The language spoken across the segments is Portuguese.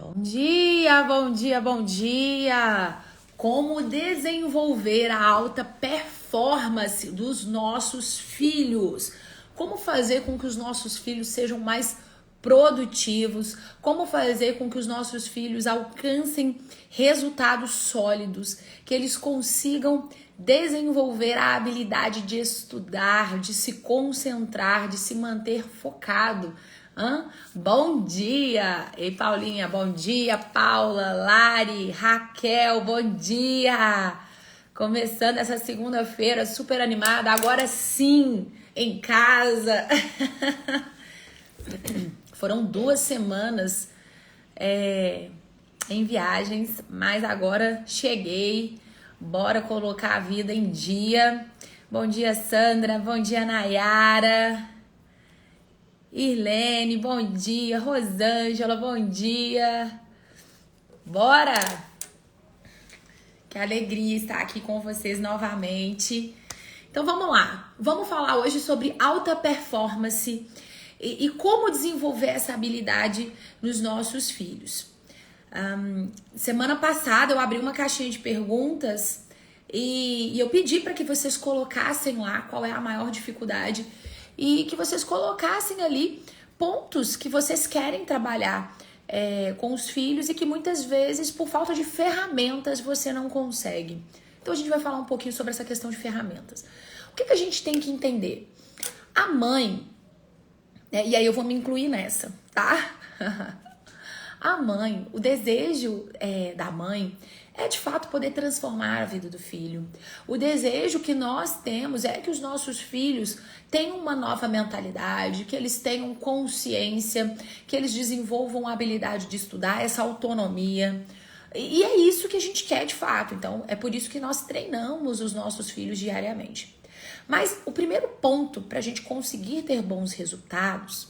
Bom dia, bom dia, bom dia! Como desenvolver a alta performance dos nossos filhos? Como fazer com que os nossos filhos sejam mais produtivos? Como fazer com que os nossos filhos alcancem resultados sólidos? Que eles consigam desenvolver a habilidade de estudar, de se concentrar, de se manter focado. Bom dia! Ei, Paulinha, bom dia! Paula, Lari, Raquel, bom dia! Começando essa segunda-feira super animada, agora sim, em casa. Foram 2 semanas em viagens, mas agora cheguei. Bora colocar a vida em dia. Bom dia, Sandra. Bom dia, Nayara. Irlene, bom dia. Rosângela, bom dia. Bora! Que alegria estar aqui com vocês novamente. Então vamos lá. Vamos falar hoje sobre alta performance e como desenvolver essa habilidade nos nossos filhos. Semana passada eu abri uma caixinha de perguntas e eu pedi para que vocês colocassem lá qual é a maior dificuldade e que vocês colocassem ali pontos que vocês querem trabalhar com os filhos e que muitas vezes, por falta de ferramentas, você não consegue. Então a gente vai falar um pouquinho sobre essa questão de ferramentas. O que a gente tem que entender? A mãe, e aí eu vou me incluir nessa, tá? A mãe, o desejo da mãe é de fato poder transformar a vida do filho. O desejo que nós temos é que os nossos filhos tenham uma nova mentalidade, que eles tenham consciência, que eles desenvolvam a habilidade de estudar, essa autonomia. E é isso que a gente quer de fato. Então, é por isso que nós treinamos os nossos filhos diariamente. Mas o primeiro ponto para a gente conseguir ter bons resultados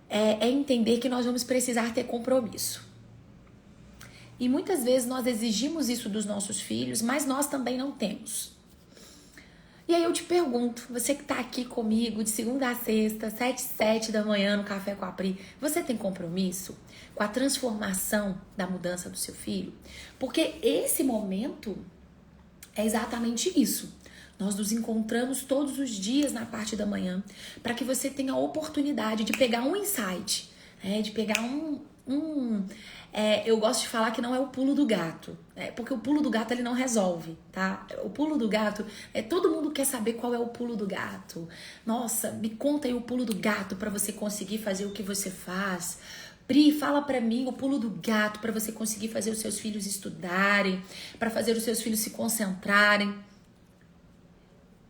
é entender que nós vamos precisar ter compromisso. E muitas vezes nós exigimos isso dos nossos filhos, mas nós também não temos. E aí eu te pergunto, você que tá aqui comigo de segunda a sexta, 7h, 7h no Café com a Pri, você tem compromisso com a transformação da mudança do seu filho? Porque esse momento é exatamente isso. Nós nos encontramos todos os dias na parte da manhã para que você tenha a oportunidade de pegar um insight, de pegar eu gosto de falar que não é o pulo do gato, porque o pulo do gato ele não resolve, tá? O pulo do gato, todo mundo quer saber qual é o pulo do gato. Nossa, me conta aí o pulo do gato para você conseguir fazer o que você faz. Pri, fala pra mim o pulo do gato para você conseguir fazer os seus filhos estudarem, para fazer os seus filhos se concentrarem.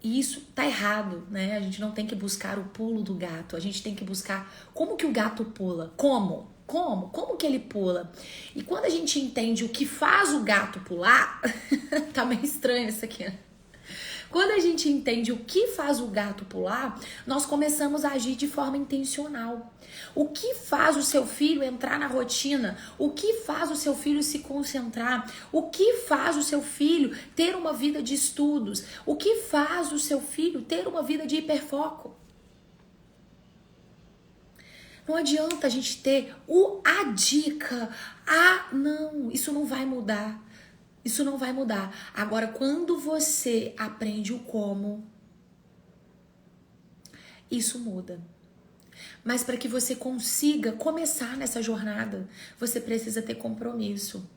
E isso tá errado, né? A gente não tem que buscar o pulo do gato, a gente tem que buscar como que o gato pula, como que ele pula. E quando a gente entende o que faz o gato pular, tá meio estranho isso aqui, né? Quando a gente entende o que faz o gato pular, nós começamos a agir de forma intencional. O que faz o seu filho entrar na rotina? O que faz o seu filho se concentrar? O que faz o seu filho ter uma vida de estudos? O que faz o seu filho ter uma vida de hiperfoco? Não adianta a gente ter a dica. Não, isso não vai mudar. Isso não vai mudar. Agora, quando você aprende o como, isso muda. Mas para que você consiga começar nessa jornada, você precisa ter compromisso.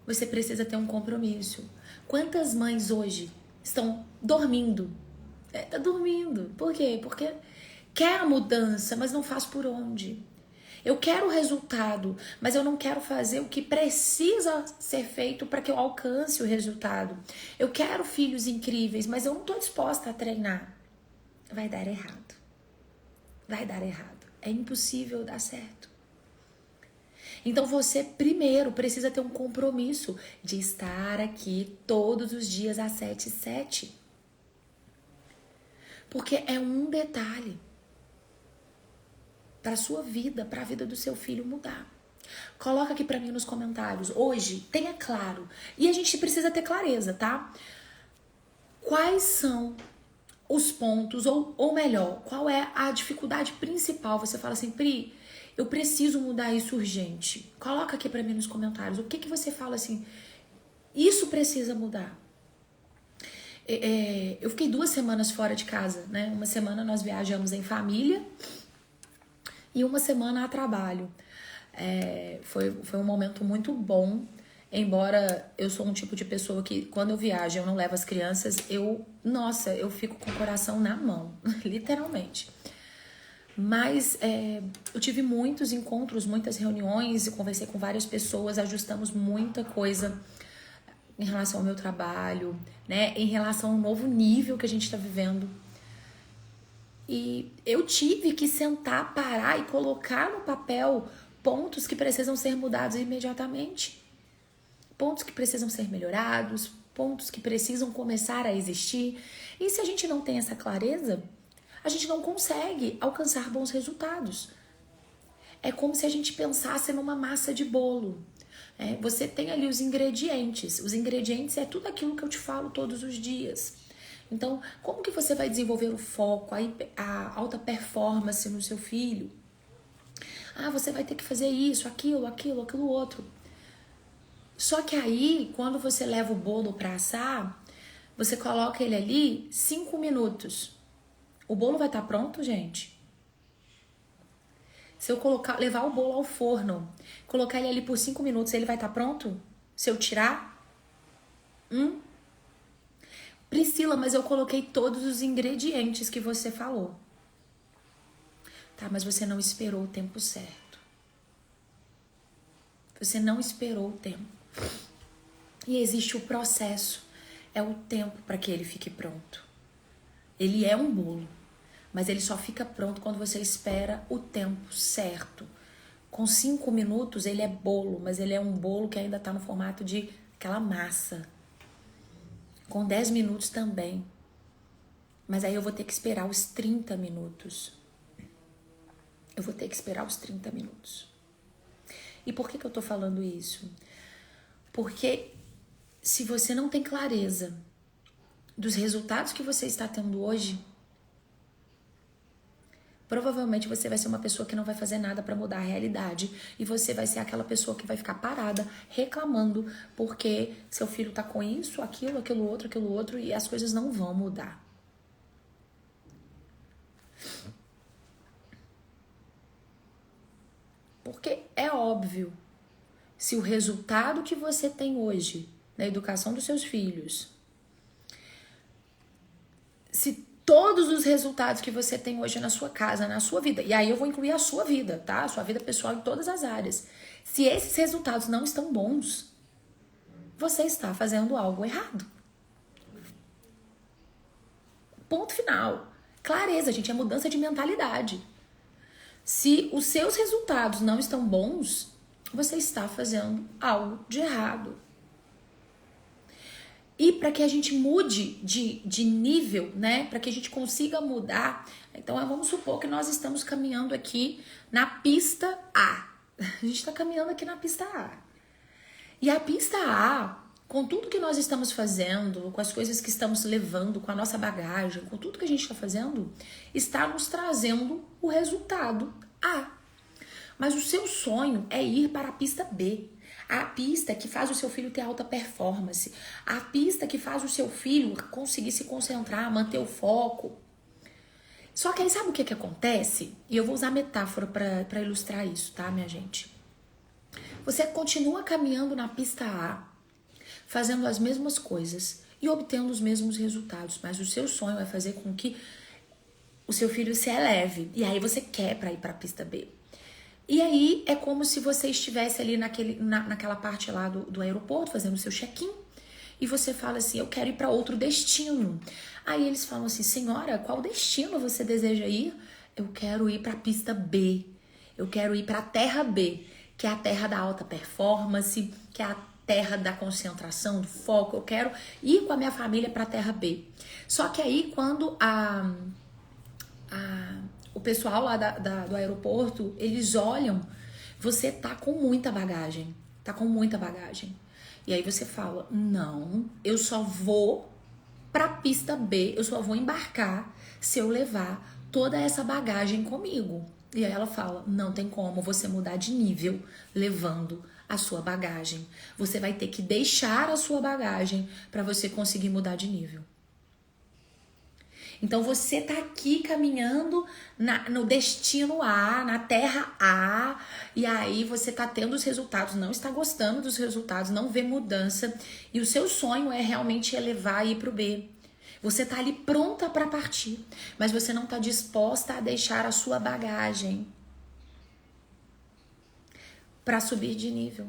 Você precisa ter um compromisso. Quantas mães hoje estão dormindo? Tá dormindo. Por quê? Porque quer a mudança, mas não faz por onde. Eu quero o resultado, mas eu não quero fazer o que precisa ser feito para que eu alcance o resultado. Eu quero filhos incríveis, mas eu não estou disposta a treinar. Vai dar errado. Vai dar errado. É impossível dar certo. Então você primeiro precisa ter um compromisso de estar aqui todos os dias às 7h. Porque é um detalhe para a sua vida, para a vida do seu filho mudar. Coloca aqui para mim nos comentários. Hoje, tenha claro. E a gente precisa ter clareza, tá? Quais são os pontos, ou melhor, qual é a dificuldade principal? Você fala assim, Pri, Eu preciso mudar isso urgente. Coloca aqui pra mim nos comentários. O que você fala assim? Isso precisa mudar. Eu fiquei 2 semanas fora de casa, né? Uma semana nós viajamos em família e uma semana a trabalho. Foi um momento muito bom, embora eu sou um tipo de pessoa que quando eu viajo eu não levo as crianças, eu fico com o coração na mão, literalmente. Mas eu tive muitos encontros, muitas reuniões, eu conversei com várias pessoas, ajustamos muita coisa em relação ao meu trabalho, né? Em relação ao novo nível que a gente está vivendo. E eu tive que sentar, parar e colocar no papel pontos que precisam ser mudados imediatamente. Pontos que precisam ser melhorados, pontos que precisam começar a existir. E se a gente não tem essa clareza, a gente não consegue alcançar bons resultados. É como se a gente pensasse numa massa de bolo. Você tem ali os ingredientes. Os ingredientes é tudo aquilo que eu te falo todos os dias. Então, como que você vai desenvolver o foco, a alta performance no seu filho? Você vai ter que fazer isso, aquilo outro. Só que aí, quando você leva o bolo para assar, você coloca ele ali 5 minutos. O bolo vai estar pronto, gente? Se eu levar o bolo ao forno, colocar ele ali por 5 minutos, ele vai estar pronto? Se eu tirar? Priscila, mas eu coloquei todos os ingredientes que você falou. Tá, mas você não esperou o tempo certo. Você não esperou o tempo. E existe o processo. É o tempo para que ele fique pronto. Ele é um bolo. Mas ele só fica pronto quando você espera o tempo certo. Com 5 minutos ele é bolo, mas ele é um bolo que ainda está no formato de aquela massa. Com 10 minutos também. Mas aí eu vou ter que esperar os 30 minutos. Eu vou ter que esperar os 30 minutos. E por que eu tô falando isso? Porque se você não tem clareza dos resultados que você está tendo hoje, provavelmente você vai ser uma pessoa que não vai fazer nada para mudar a realidade. E você vai ser aquela pessoa que vai ficar parada, reclamando, porque seu filho tá com isso, aquilo outro, e as coisas não vão mudar. Porque é óbvio, se o resultado que você tem hoje na educação dos seus filhos, se todos os resultados que você tem hoje na sua casa, na sua vida, e aí eu vou incluir a sua vida, tá? A sua vida pessoal em todas as áreas. Se esses resultados não estão bons, você está fazendo algo errado. Ponto final. Clareza, gente, é mudança de mentalidade. Se os seus resultados não estão bons, você está fazendo algo de errado. E para que a gente mude de nível, né? Para que a gente consiga mudar. Então, vamos supor que nós estamos caminhando aqui na pista A. A gente está caminhando aqui na pista A. E a pista A, com tudo que nós estamos fazendo, com as coisas que estamos levando, com a nossa bagagem, com tudo que a gente está fazendo, está nos trazendo o resultado A. Mas o seu sonho é ir para a pista B. A pista que faz o seu filho ter alta performance. A pista que faz o seu filho conseguir se concentrar, manter o foco. Só que aí sabe o que acontece? E eu vou usar metáfora para ilustrar isso, tá, minha gente? Você continua caminhando na pista A, fazendo as mesmas coisas e obtendo os mesmos resultados. Mas o seu sonho é fazer com que o seu filho se eleve. E aí você quer para ir para a pista B. E aí é como se você estivesse ali naquela parte lá do aeroporto, fazendo o seu check-in, e você fala assim, eu quero ir para outro destino. Aí eles falam assim, senhora, qual destino você deseja ir? Eu quero ir para a pista B, eu quero ir para a terra B, que é a terra da alta performance, que é a terra da concentração, do foco. Eu quero ir com a minha família para a terra B. Só que aí quando o pessoal lá do aeroporto, eles olham, você tá com muita bagagem. E aí você fala, não, eu só vou pra pista B, eu só vou embarcar se eu levar toda essa bagagem comigo. E aí ela fala, não tem como você mudar de nível levando a sua bagagem. Você vai ter que deixar a sua bagagem para você conseguir mudar de nível. Então você tá aqui caminhando no destino A, na terra A, e aí você tá tendo os resultados, não está gostando dos resultados, não vê mudança, e o seu sonho é realmente elevar e ir pro B. Você tá ali pronta para partir, mas você não tá disposta a deixar a sua bagagem para subir de nível.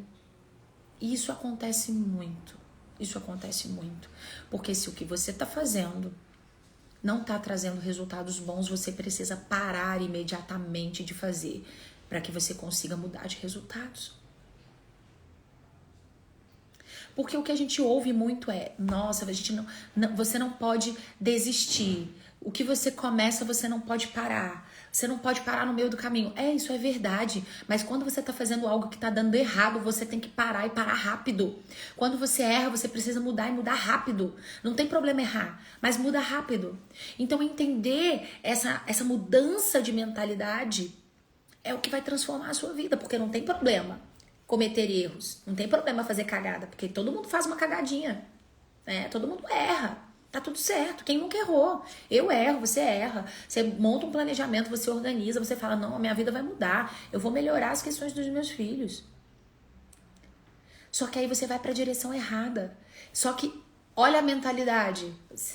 E isso acontece muito. Isso acontece muito, porque se o que você tá fazendo não está trazendo resultados bons, você precisa parar imediatamente de fazer para que você consiga mudar de resultados. Porque o que a gente ouve muito é, nossa, a gente você não pode desistir. O que você começa, você não pode parar. Você não pode parar no meio do caminho. Isso é verdade. Mas quando você tá fazendo algo que tá dando errado, você tem que parar e parar rápido. Quando você erra, você precisa mudar e mudar rápido. Não tem problema errar, mas muda rápido. Então entender essa mudança de mentalidade é o que vai transformar a sua vida, porque não tem problema cometer erros. Não tem problema fazer cagada, porque todo mundo faz uma cagadinha. Todo mundo erra. Tá tudo certo. Quem nunca errou? Eu erro, você erra. Você monta um planejamento, você organiza, você fala, não, a minha vida vai mudar. Eu vou melhorar as questões dos meus filhos. Só que aí você vai pra direção errada. Só que, olha a mentalidade.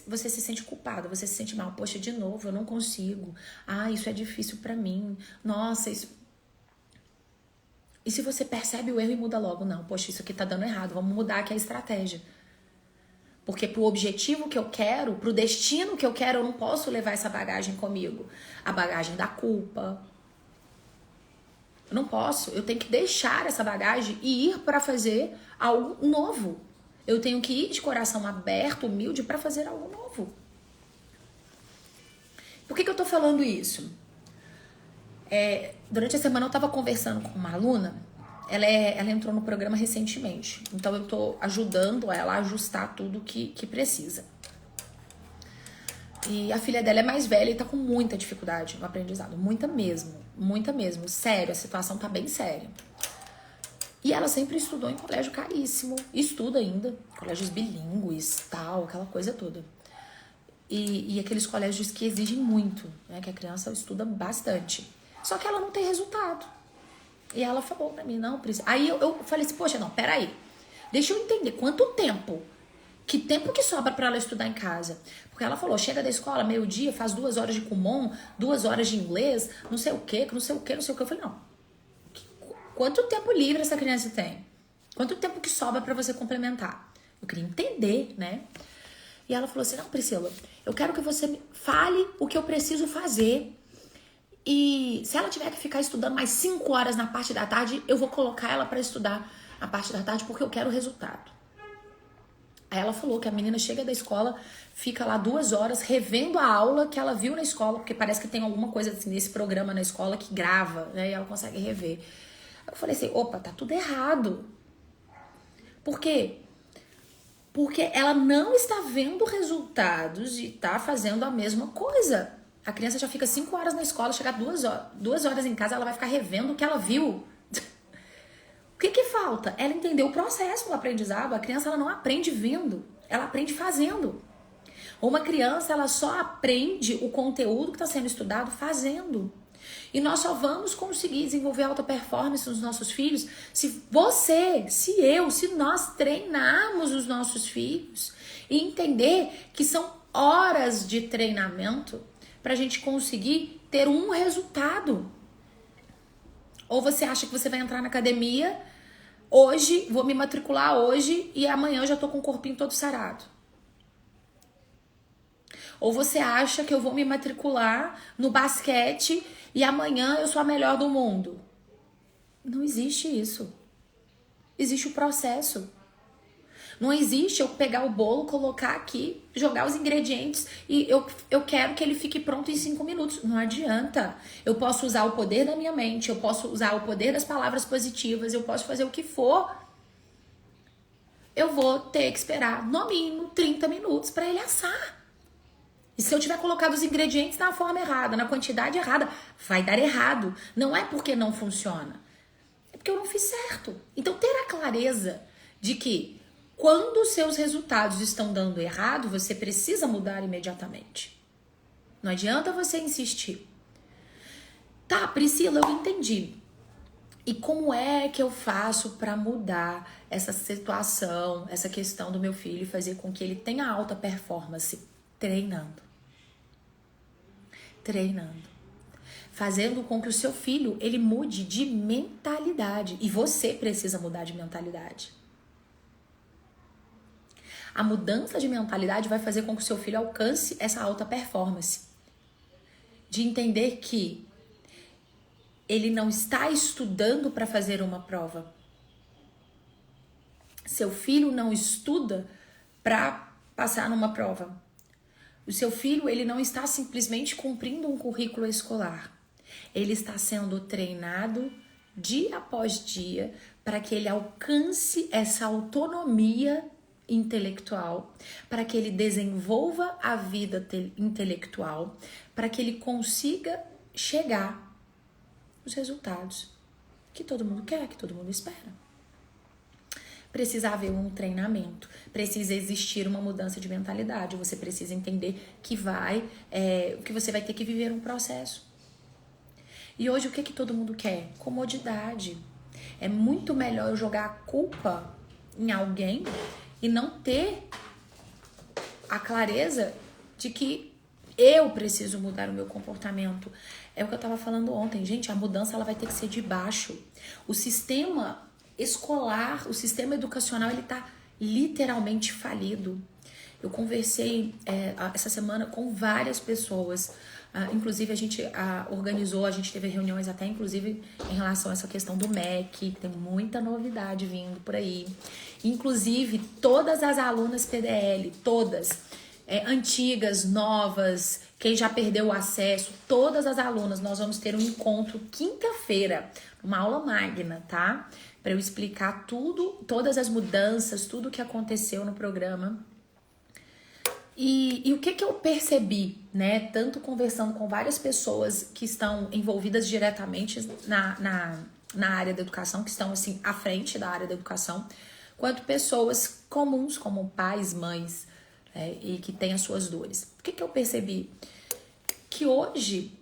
Você se sente culpado, você se sente mal. Poxa, de novo, eu não consigo. Isso é difícil pra mim. Nossa, isso... E se você percebe o erro e muda logo? Não, poxa, isso aqui tá dando errado. Vamos mudar aqui a estratégia. Porque pro objetivo que eu quero, pro destino que eu quero, eu não posso levar essa bagagem comigo. A bagagem da culpa. Eu não posso. Eu tenho que deixar essa bagagem e ir para fazer algo novo. Eu tenho que ir de coração aberto, humilde, para fazer algo novo. Por que eu tô falando isso? Durante a semana eu tava conversando com uma aluna. Ela entrou no programa recentemente. Então eu tô ajudando ela a ajustar tudo que precisa. E a filha dela é mais velha e tá com muita dificuldade no aprendizado. Muita mesmo. Muita mesmo. Sério, a situação tá bem séria. E ela sempre estudou em colégio caríssimo. Estuda ainda. Colégios bilíngues, tal, aquela coisa toda. E aqueles colégios que exigem muito, né? Que a criança estuda bastante. Só que ela não tem resultado. E ela falou pra mim, não, Priscila. Aí eu falei assim, poxa, não, peraí. Deixa eu entender quanto tempo. Que tempo que sobra pra ela estudar em casa? Porque ela falou, chega da escola, meio-dia, faz 2 horas de Kumon, 2 horas de inglês, não sei o quê, não sei o quê, não sei o quê. Eu falei, não. Quanto tempo livre essa criança tem? Quanto tempo que sobra pra você complementar? Eu queria entender, né? E ela falou assim, não, Priscila, eu quero que você me fale o que eu preciso fazer. E se ela tiver que ficar estudando mais 5 horas na parte da tarde, eu vou colocar ela pra estudar a parte da tarde porque eu quero o resultado. Aí ela falou que a menina chega da escola, fica lá 2 horas revendo a aula que ela viu na escola, porque parece que tem alguma coisa assim, nesse programa na escola que grava, né? E ela consegue rever. Eu falei assim, opa, tá tudo errado. Por quê? Porque ela não está vendo resultados e tá fazendo a mesma coisa. A criança já fica 5 horas na escola, chegar 2 horas em casa, ela vai ficar revendo o que ela viu. O que falta? Ela entender o processo do aprendizado. A criança ela não aprende vendo, ela aprende fazendo. Uma criança ela só aprende o conteúdo que está sendo estudado fazendo. E nós só vamos conseguir desenvolver alta performance nos nossos filhos se você, se eu, se nós treinarmos os nossos filhos e entender que são horas de treinamento para a gente conseguir ter um resultado. Ou você acha que você vai entrar na academia hoje, vou me matricular hoje e amanhã eu já tô com o corpinho todo sarado. Ou você acha que eu vou me matricular no basquete e amanhã eu sou a melhor do mundo. Não existe isso. Existe o processo. Não existe eu pegar o bolo, colocar aqui, jogar os ingredientes e eu quero que ele fique pronto em 5 minutos. Não adianta. Eu posso usar o poder da minha mente, eu posso usar o poder das palavras positivas, eu posso fazer o que for. Eu vou ter que esperar no mínimo 30 minutos para ele assar. E se eu tiver colocado os ingredientes na forma errada, na quantidade errada, vai dar errado. Não é porque não funciona, é porque eu não fiz certo. Então, ter a clareza de que quando os seus resultados estão dando errado, você precisa mudar imediatamente. Não adianta você insistir. Tá, Priscila, eu entendi. E como é que eu faço para mudar essa situação, essa questão do meu filho e fazer com que ele tenha alta performance? Treinando. Treinando. Fazendo com que o seu filho, ele mude de mentalidade. E você precisa mudar de mentalidade. A mudança de mentalidade vai fazer com que o seu filho alcance essa alta performance. De entender que ele não está estudando para fazer uma prova. Seu filho não estuda para passar numa prova. O seu filho, ele não está simplesmente cumprindo um currículo escolar. Ele está sendo treinado dia após dia para que ele alcance essa autonomia intelectual, para que ele desenvolva a vida intelectual, para que ele consiga chegar os resultados que todo mundo quer, que todo mundo espera. Precisa haver um treinamento, precisa existir uma mudança de mentalidade, você precisa entender que que você vai ter que viver um processo. E hoje o que todo mundo quer? Comodidade. É muito melhor eu jogar a culpa em alguém e não ter a clareza de que eu preciso mudar o meu comportamento. É o que eu estava falando ontem. Gente, a mudança ela vai ter que ser de baixo. O sistema escolar, o sistema educacional, ele está literalmente falido. Eu conversei essa semana com várias pessoas. Inclusive, a gente organizou, a gente teve reuniões até, inclusive, em relação a essa questão do MEC. Tem muita novidade vindo por aí. Inclusive, todas as alunas PDL, todas, antigas, novas, quem já perdeu o acesso, todas as alunas, nós vamos ter um encontro quinta-feira, uma aula magna, tá? Para eu explicar tudo, todas as mudanças, tudo o que aconteceu no programa. E o que eu percebi, né? Tanto conversando com várias pessoas que estão envolvidas diretamente na área da educação, que estão assim à frente da área da educação, quanto pessoas comuns, como pais, mães, e que têm as suas dores. O que eu percebi? Que hoje,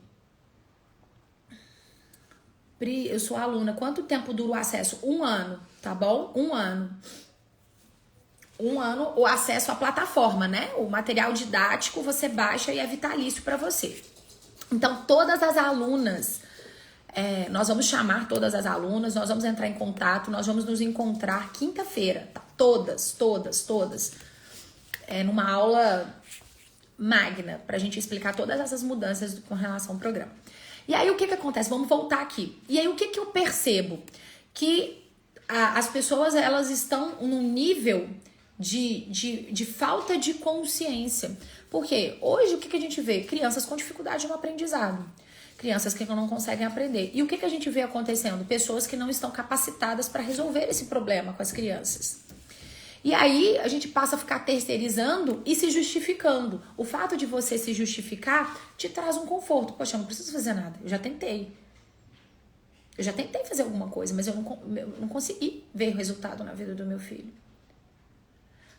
Pri, eu sou aluna, quanto tempo dura o acesso? 1 ano, tá bom? 1 ano. 1 ano o acesso à plataforma, né? O material didático você baixa e é vitalício para você. Então, todas as alunas, nós vamos chamar todas as alunas, nós vamos entrar em contato, nós vamos nos encontrar quinta-feira, tá? Todas. Numa aula magna, pra gente explicar todas essas mudanças com relação ao programa. E aí, o que acontece? Vamos voltar aqui. E aí, o que eu percebo? Que as pessoas, elas estão num nível de falta de consciência. Porque hoje, o que a gente vê? Crianças com dificuldade no aprendizado. Crianças que não conseguem aprender. E o que a gente vê acontecendo? Pessoas que não estão capacitadas para resolver esse problema com as crianças. E aí, a gente passa a ficar terceirizando e se justificando. O fato de você se justificar te traz um conforto. Poxa, eu não preciso fazer nada. Eu já tentei. Eu já tentei fazer alguma coisa, mas eu não consegui ver o resultado na vida do meu filho.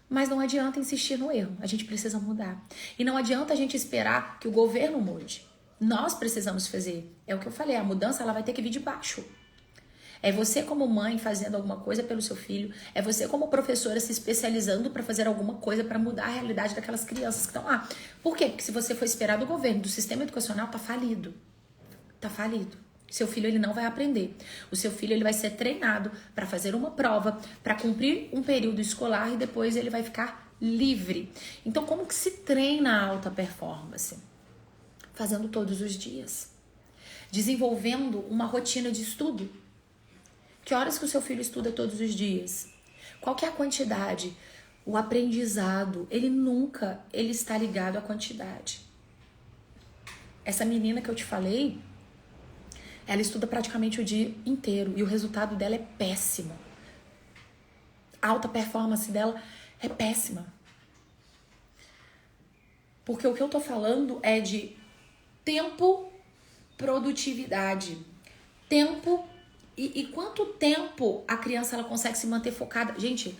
Mas não adianta insistir no erro. A gente precisa mudar. E não adianta a gente esperar que o governo mude. Nós precisamos fazer. É o que eu falei, a mudança ela vai ter que vir de baixo. É você como mãe fazendo alguma coisa pelo seu filho. É você como professora se especializando para fazer alguma coisa para mudar a realidade daquelas crianças que estão lá. Por quê? Porque se você for esperar do governo, do sistema educacional, tá falido. Tá falido. Seu filho ele não vai aprender. O seu filho ele vai ser treinado para fazer uma prova, para cumprir um período escolar e depois ele vai ficar livre. Então, como que se treina a alta performance? Fazendo todos os dias. Desenvolvendo uma rotina de estudo. Que horas que o seu filho estuda todos os dias? Qual que é a quantidade? O aprendizado, ele está ligado à quantidade. Essa menina que eu te falei, ela estuda praticamente o dia inteiro e o resultado dela é péssimo. A alta performance dela é péssima. Porque o que eu tô falando é de tempo, produtividade. Tempo e quanto tempo a criança ela consegue se manter focada. Gente,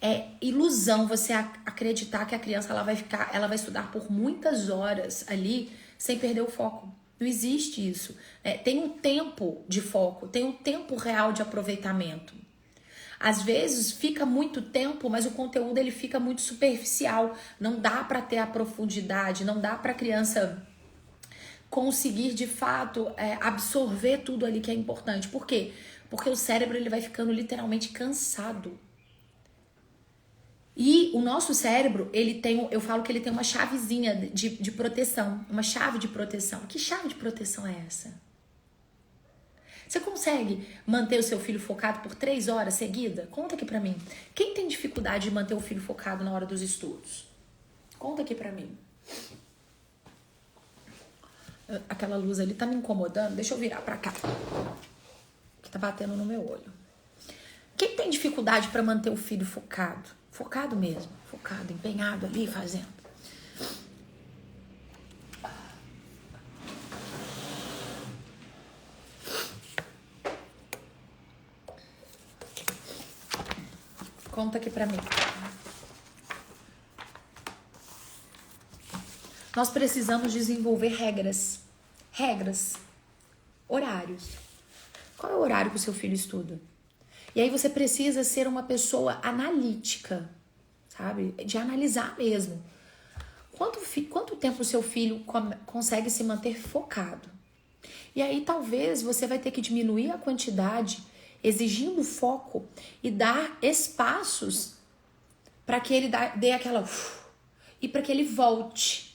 é ilusão você acreditar que a criança ela vai estudar por muitas horas ali sem perder o foco. Não existe isso. Tem um tempo de foco, tem um tempo real de aproveitamento. Às vezes fica muito tempo, mas o conteúdo ele fica muito superficial. Não dá para ter a profundidade, não dá para a criança conseguir de fato absorver tudo ali que é importante. Por quê? Porque o cérebro ele vai ficando literalmente cansado. E o nosso cérebro, ele tem, eu falo que ele tem uma chavezinha de proteção, uma chave de proteção. Que chave de proteção é essa? Você consegue manter o seu filho focado por 3 horas seguidas? Conta aqui pra mim. Quem tem dificuldade de manter o filho focado na hora dos estudos? Conta aqui pra mim. Aquela luz ali tá me incomodando. Deixa eu virar pra cá. Que tá batendo no meu olho. Quem tem dificuldade pra manter o filho focado? Focado mesmo. Focado, empenhado ali, fazendo. Conta aqui pra mim. Nós precisamos desenvolver regras. Regras. Horários. Qual é o horário que o seu filho estuda? E aí você precisa ser uma pessoa analítica, sabe? De analisar mesmo. Quanto tempo o seu filho consegue se manter focado? E aí talvez você vai ter que diminuir a quantidade, exigindo foco e dar espaços para que ele dê aquela... e para que ele volte.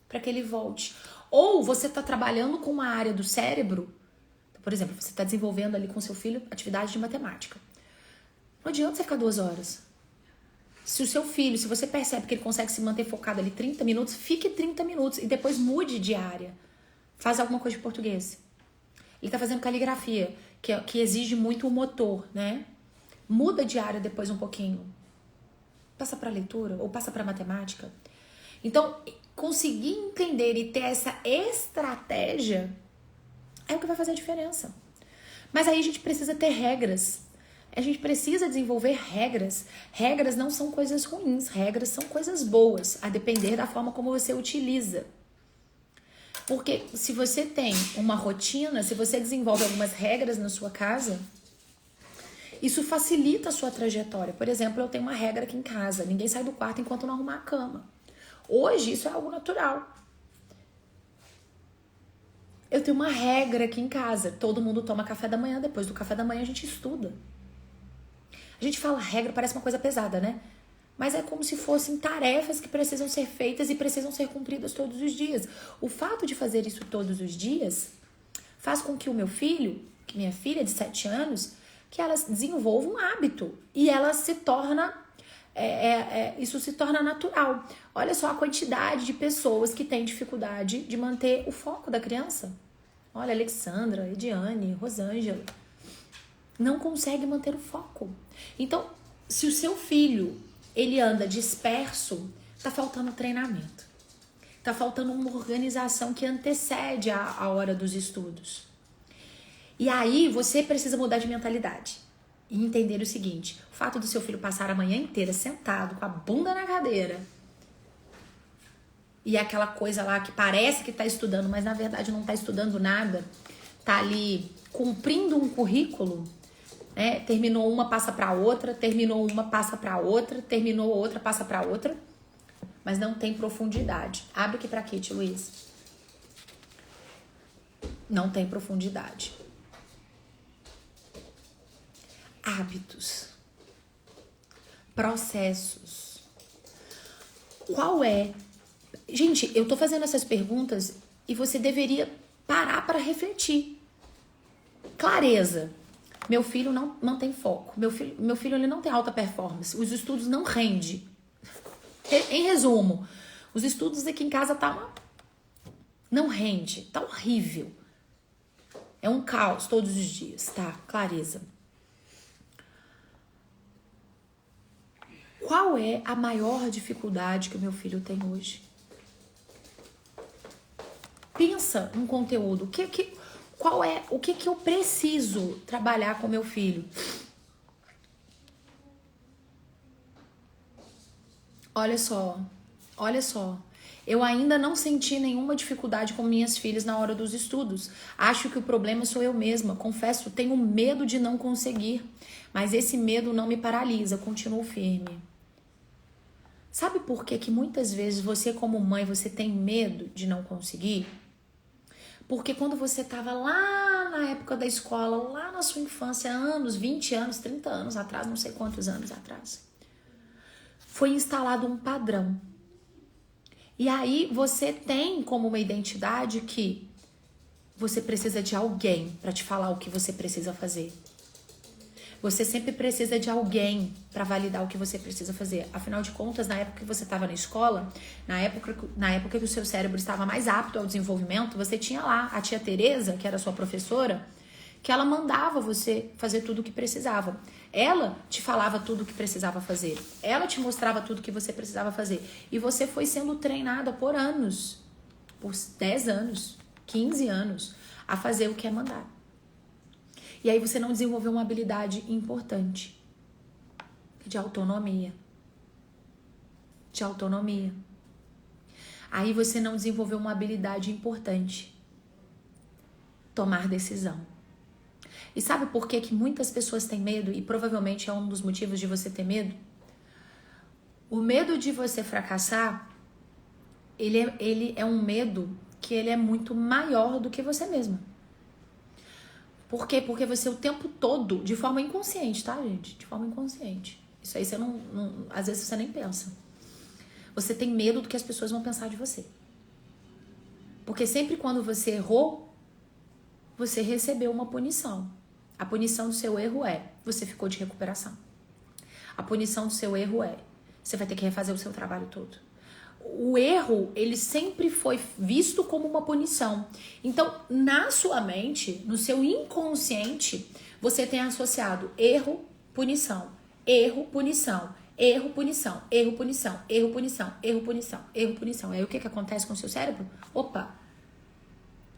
Para que ele volte. Ou você está trabalhando com uma área do cérebro, por exemplo, você está desenvolvendo ali com seu filho atividade de matemática. Não adianta você ficar 2 horas. Se o seu filho, se você percebe que ele consegue se manter focado ali 30 minutos, fique 30 minutos e depois mude de área. Faz alguma coisa de português. Ele está fazendo caligrafia, que exige muito o motor, né? Muda de área depois um pouquinho. Passa para leitura ou passa para matemática. Então, conseguir entender e ter essa estratégia é o que vai fazer a diferença. Mas aí a gente precisa ter regras. A gente precisa desenvolver regras. Regras não são coisas ruins, regras são coisas boas, a depender da forma como você utiliza. Porque se você tem uma rotina, se você desenvolve algumas regras na sua casa, isso facilita a sua trajetória. Por exemplo, eu tenho uma regra aqui em casa: ninguém sai do quarto enquanto não arrumar a cama. Hoje isso é algo natural. Eu tenho uma regra aqui em casa: todo mundo toma café da manhã, depois do café da manhã a gente estuda. A gente fala regra, parece uma coisa pesada, né? Mas é como se fossem tarefas que precisam ser feitas e precisam ser cumpridas todos os dias. O fato de fazer isso todos os dias faz com que o meu filho, que minha filha de 7 anos, que ela desenvolva um hábito e ela se torna, isso se torna natural. Olha só a quantidade de pessoas que têm dificuldade de manter o foco da criança. Olha, Alexandra, Ediane, Rosângela, não consegue manter o foco. Então, se o seu filho ele anda disperso, tá faltando treinamento. Tá faltando uma organização que antecede a hora dos estudos. E aí você precisa mudar de mentalidade e entender o seguinte: o fato do seu filho passar a manhã inteira sentado com a bunda na cadeira e aquela coisa lá que parece que tá estudando, mas na verdade não tá estudando nada, tá ali cumprindo um currículo, né? Terminou uma, passa para outra, terminou uma, passa para outra, terminou outra, passa para outra, mas não tem profundidade. Abre aqui para Kate, Luiz. Não tem profundidade. Hábitos, processos. Qual é? Gente, eu tô fazendo essas perguntas e você deveria parar para refletir. Clareza. Meu filho não tem foco. Meu filho ele não tem alta performance. Os estudos não rendem. Em resumo, os estudos aqui em casa não rende. Tá horrível. É um caos todos os dias, tá? Clareza. Qual é a maior dificuldade que o meu filho tem hoje? Pensa no conteúdo. O que eu preciso trabalhar com meu filho? Olha só. Eu ainda não senti nenhuma dificuldade com minhas filhas na hora dos estudos. Acho que o problema sou eu mesma. Confesso, tenho medo de não conseguir. Mas esse medo não me paralisa. Continuo firme. Sabe por que muitas vezes você, como mãe, você tem medo de não conseguir? Porque quando você estava lá na época da escola, lá na sua infância, anos, 20 anos, 30 anos atrás, não sei quantos anos atrás, foi instalado um padrão. E aí você tem como uma identidade que você precisa de alguém para te falar o que você precisa fazer. Você sempre precisa de alguém para validar o que você precisa fazer. Afinal de contas, na época que você estava na escola, na época que o seu cérebro estava mais apto ao desenvolvimento, você tinha lá a tia Tereza, que era sua professora, que ela mandava você fazer tudo o que precisava. Ela te falava tudo o que precisava fazer. Ela te mostrava tudo o que você precisava fazer. E você foi sendo treinada por anos, por 10 anos, 15 anos, a fazer o que é mandado. E aí você não desenvolveu uma habilidade importante de autonomia. Aí você não desenvolveu uma habilidade importante, tomar decisão. E sabe por que muitas pessoas têm medo? E provavelmente é um dos motivos de você ter medo. O medo de você fracassar, ele é um medo que ele é muito maior do que você mesma. Por quê? Porque você o tempo todo, de forma inconsciente, tá, gente? De forma inconsciente. Isso aí você não às vezes você nem pensa. Você tem medo do que as pessoas vão pensar de você. Porque sempre quando você errou, você recebeu uma punição. A punição do seu erro é, você ficou de recuperação. A punição do seu erro é, você vai ter que refazer o seu trabalho todo. O erro, ele sempre foi visto como uma punição. Então, na sua mente, no seu inconsciente, você tem associado erro, punição, erro, punição, erro, punição, erro, punição, erro, punição, erro, punição, erro, punição. Aí o que acontece com o seu cérebro? Opa,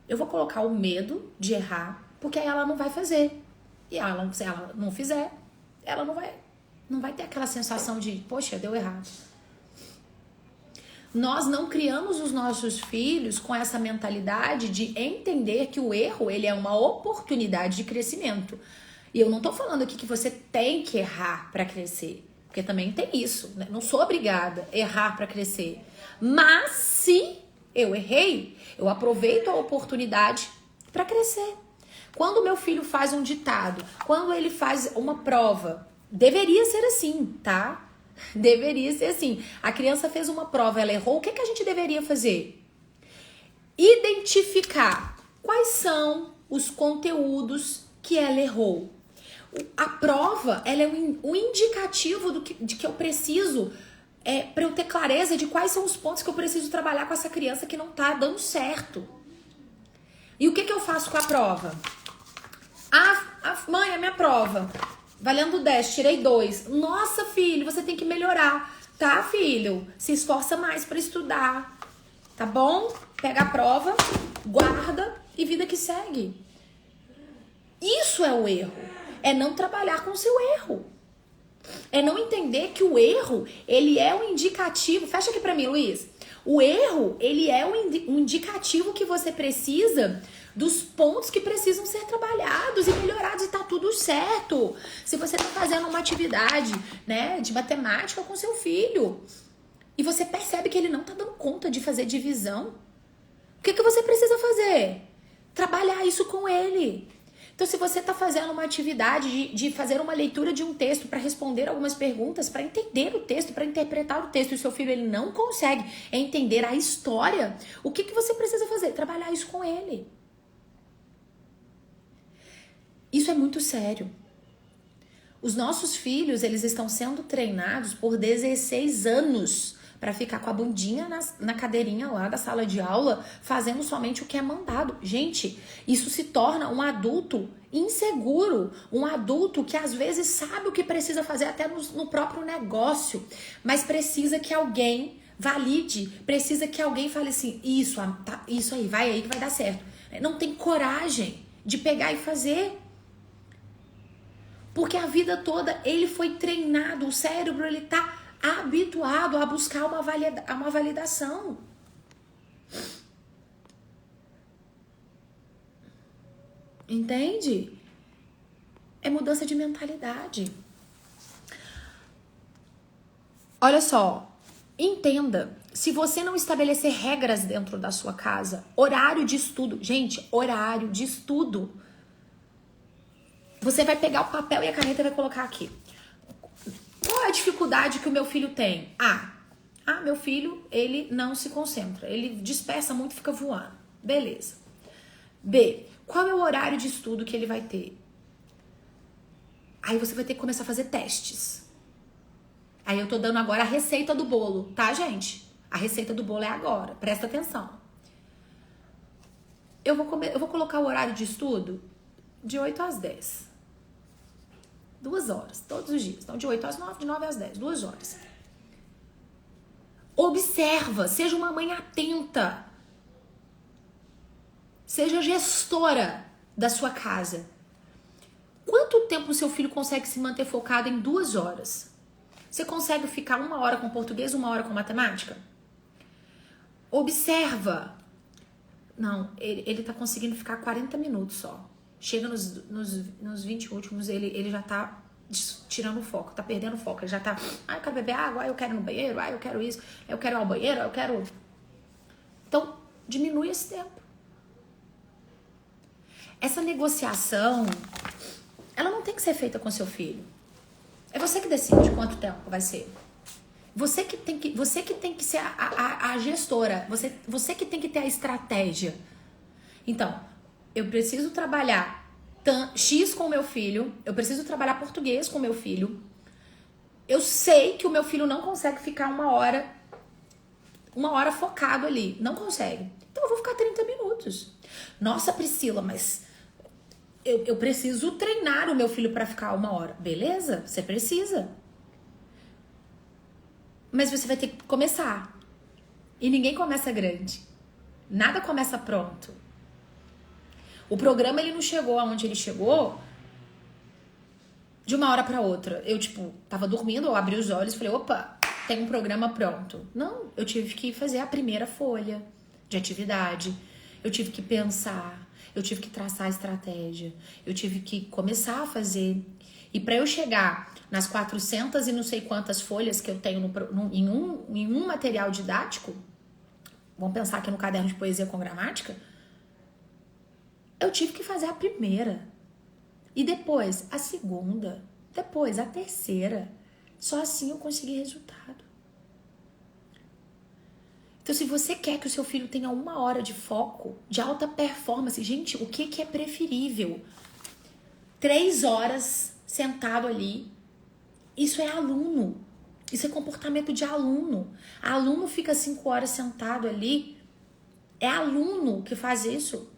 eu vou colocar o medo de errar, porque aí ela não vai fazer. E se ela não fizer, ela não vai ter aquela sensação de, poxa, deu errado. Nós não criamos os nossos filhos com essa mentalidade de entender que o erro, ele é uma oportunidade de crescimento. E eu não tô falando aqui que você tem que errar para crescer, porque também tem isso, né? Não sou obrigada a errar para crescer. Mas se eu errei, eu aproveito a oportunidade para crescer. Quando meu filho faz um ditado, quando ele faz uma prova, deveria ser assim, tá? Deveria ser assim. A criança fez uma prova, ela errou. O que a gente deveria fazer? Identificar quais são os conteúdos que ela errou. A prova, ela é um indicativo de que eu preciso, para eu ter clareza de quais são os pontos que eu preciso trabalhar com essa criança que não tá dando certo. E o que eu faço com a prova? Mãe, a minha prova, valendo 10, tirei 2. Nossa, filho, você tem que melhorar. Tá, filho? Se esforça mais pra estudar. Tá bom? Pega a prova, guarda e vida que segue. Isso é o erro. É não trabalhar com o seu erro. É não entender que o erro, ele é um indicativo. Fecha aqui pra mim, Luiz. O erro, ele é um indicativo que você precisa dos pontos que precisam ser trabalhados e melhorados e tá tudo certo. Se você tá fazendo uma atividade, né, de matemática com seu filho e você percebe que ele não tá dando conta de fazer divisão, o que você precisa fazer? Trabalhar isso com ele. Então, se você tá fazendo uma atividade de fazer uma leitura de um texto para responder algumas perguntas, para entender o texto, para interpretar o texto, e o seu filho ele não consegue entender a história, o que você precisa fazer? Trabalhar isso com ele. Isso é muito sério. Os nossos filhos, eles estão sendo treinados por 16 anos para ficar com a bundinha na cadeirinha lá da sala de aula, fazendo somente o que é mandado. Gente, isso se torna um adulto inseguro, um adulto que às vezes sabe o que precisa fazer até no próprio negócio, mas precisa que alguém valide, precisa que alguém fale assim, isso aí, vai aí que vai dar certo. Não tem coragem de pegar e fazer. Porque a vida toda ele foi treinado, o cérebro ele tá habituado a buscar uma validação. Entende? É mudança de mentalidade. Olha só, entenda, se você não estabelecer regras dentro da sua casa, horário de estudo, gente, horário de estudo, você vai pegar o papel e a caneta e vai colocar aqui. Qual é a dificuldade que o meu filho tem? Meu filho, ele não se concentra. Ele dispersa muito e fica voando. Beleza. B, qual é o horário de estudo que ele vai ter? Aí você vai ter que começar a fazer testes. Aí eu tô dando agora a receita do bolo, tá, gente? A receita do bolo é agora. Presta atenção. Eu vou colocar o horário de estudo de 8 às 10. 2 horas, todos os dias. Então, de 8 às 9, de 9 às 10, 2 horas. Observa, seja uma mãe atenta. Seja gestora da sua casa. Quanto tempo o seu filho consegue se manter focado em 2 horas? Você consegue ficar 1 hora com português, 1 hora com matemática? Observa. Não, ele tá conseguindo ficar 40 minutos só. Chega nos 20 últimos, ele já tá tirando o foco, tá perdendo o foco. Ele já tá, eu quero beber água, eu quero ir no banheiro, eu quero isso, eu quero ir ao banheiro, eu quero... Então, diminui esse tempo. Essa negociação, ela não tem que ser feita com seu filho. É você que decide quanto tempo vai ser. Você que tem que ser a gestora. Você que tem que ter a estratégia. Então, eu preciso trabalhar X com o meu filho. Eu preciso trabalhar português com o meu filho. Eu sei que o meu filho não consegue ficar 1 hora focado ali. Não consegue. Então, eu vou ficar 30 minutos. Nossa, Priscila, mas... Eu preciso treinar o meu filho para ficar 1 hora. Beleza? Você precisa. Mas você vai ter que começar. E ninguém começa grande. Nada começa pronto. O programa, ele não chegou aonde ele chegou de 1 hora para outra. Eu, tava dormindo, eu abri os olhos e falei, opa, tem um programa pronto. Não, eu tive que fazer a primeira folha de atividade. Eu tive que pensar. Eu tive que traçar a estratégia. Eu tive que começar a fazer. E para eu chegar nas 400 e não sei quantas folhas que eu tenho em um material didático, vamos pensar aqui no caderno de poesia com gramática, eu tive que fazer a primeira. E depois a segunda. Depois a terceira. Só assim eu consegui resultado. Então, se você quer que o seu filho tenha 1 hora de foco, de alta performance, gente, o que é preferível? 3 horas sentado ali. Isso é aluno. Isso é comportamento de aluno. Aluno fica 5 horas sentado ali. É aluno que faz isso.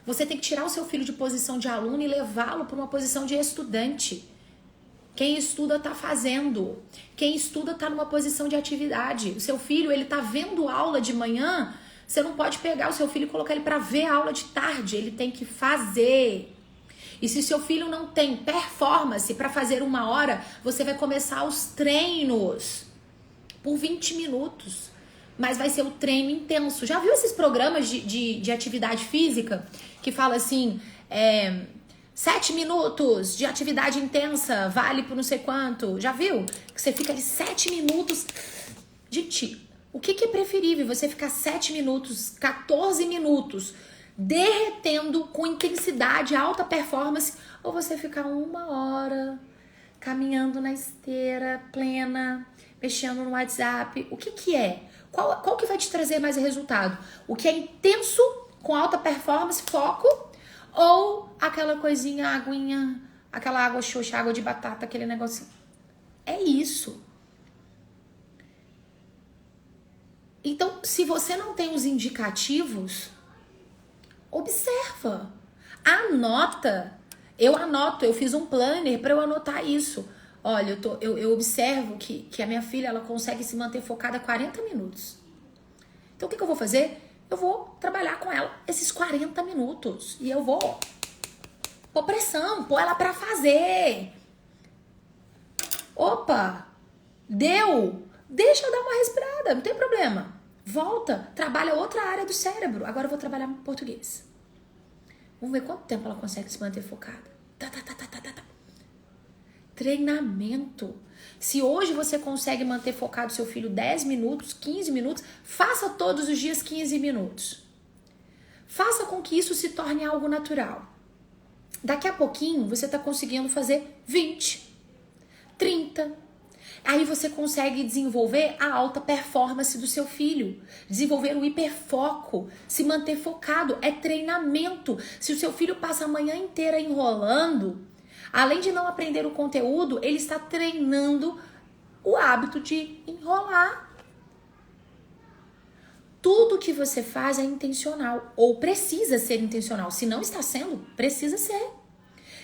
Você tem que tirar o seu filho de posição de aluno e levá-lo para uma posição de estudante. Quem estuda tá fazendo. Quem estuda tá numa posição de atividade. O seu filho, ele tá vendo aula de manhã, você não pode pegar o seu filho e colocar ele para ver a aula de tarde. Ele tem que fazer. E se seu filho não tem performance para fazer 1 hora, você vai começar os treinos por 20 minutos. Mas vai ser o treino intenso. Já viu esses programas de atividade física? Que fala assim... 7 minutos de atividade intensa, vale por não sei quanto. Já viu? Que você fica ali 7 minutos. Gente, o que é preferível? Você ficar 7 minutos, 14 minutos derretendo com intensidade, alta performance, ou você ficar 1 hora caminhando na esteira plena, mexendo no WhatsApp? O que é? Qual que vai te trazer mais resultado? O que é intenso, com alta performance, foco, ou aquela coisinha, aguinha, aquela água xoxa, água de batata, aquele negocinho? É isso. Então, se você não tem os indicativos, observa, anota. Eu anoto, eu fiz um planner para eu anotar isso. Olha, eu observo que a minha filha ela consegue se manter focada 40 minutos. Então, o que eu vou fazer? Eu vou trabalhar com ela esses 40 minutos. E eu vou pôr pressão, pôr ela pra fazer. Opa, deu. Deixa eu dar uma respirada, não tem problema. Volta, trabalha outra área do cérebro. Agora eu vou trabalhar português. Vamos ver quanto tempo ela consegue se manter focada. Tá. Treinamento. Se hoje você consegue manter focado seu filho 10 minutos, 15 minutos, faça todos os dias 15 minutos. Faça com que isso se torne algo natural. Daqui a pouquinho você está conseguindo fazer 20, 30. Aí você consegue desenvolver a alta performance do seu filho, desenvolver o hiperfoco, se manter focado, é treinamento. Se o seu filho passa a manhã inteira enrolando, além de não aprender o conteúdo, ele está treinando o hábito de enrolar. Tudo que você faz é intencional, ou precisa ser intencional. Se não está sendo, precisa ser.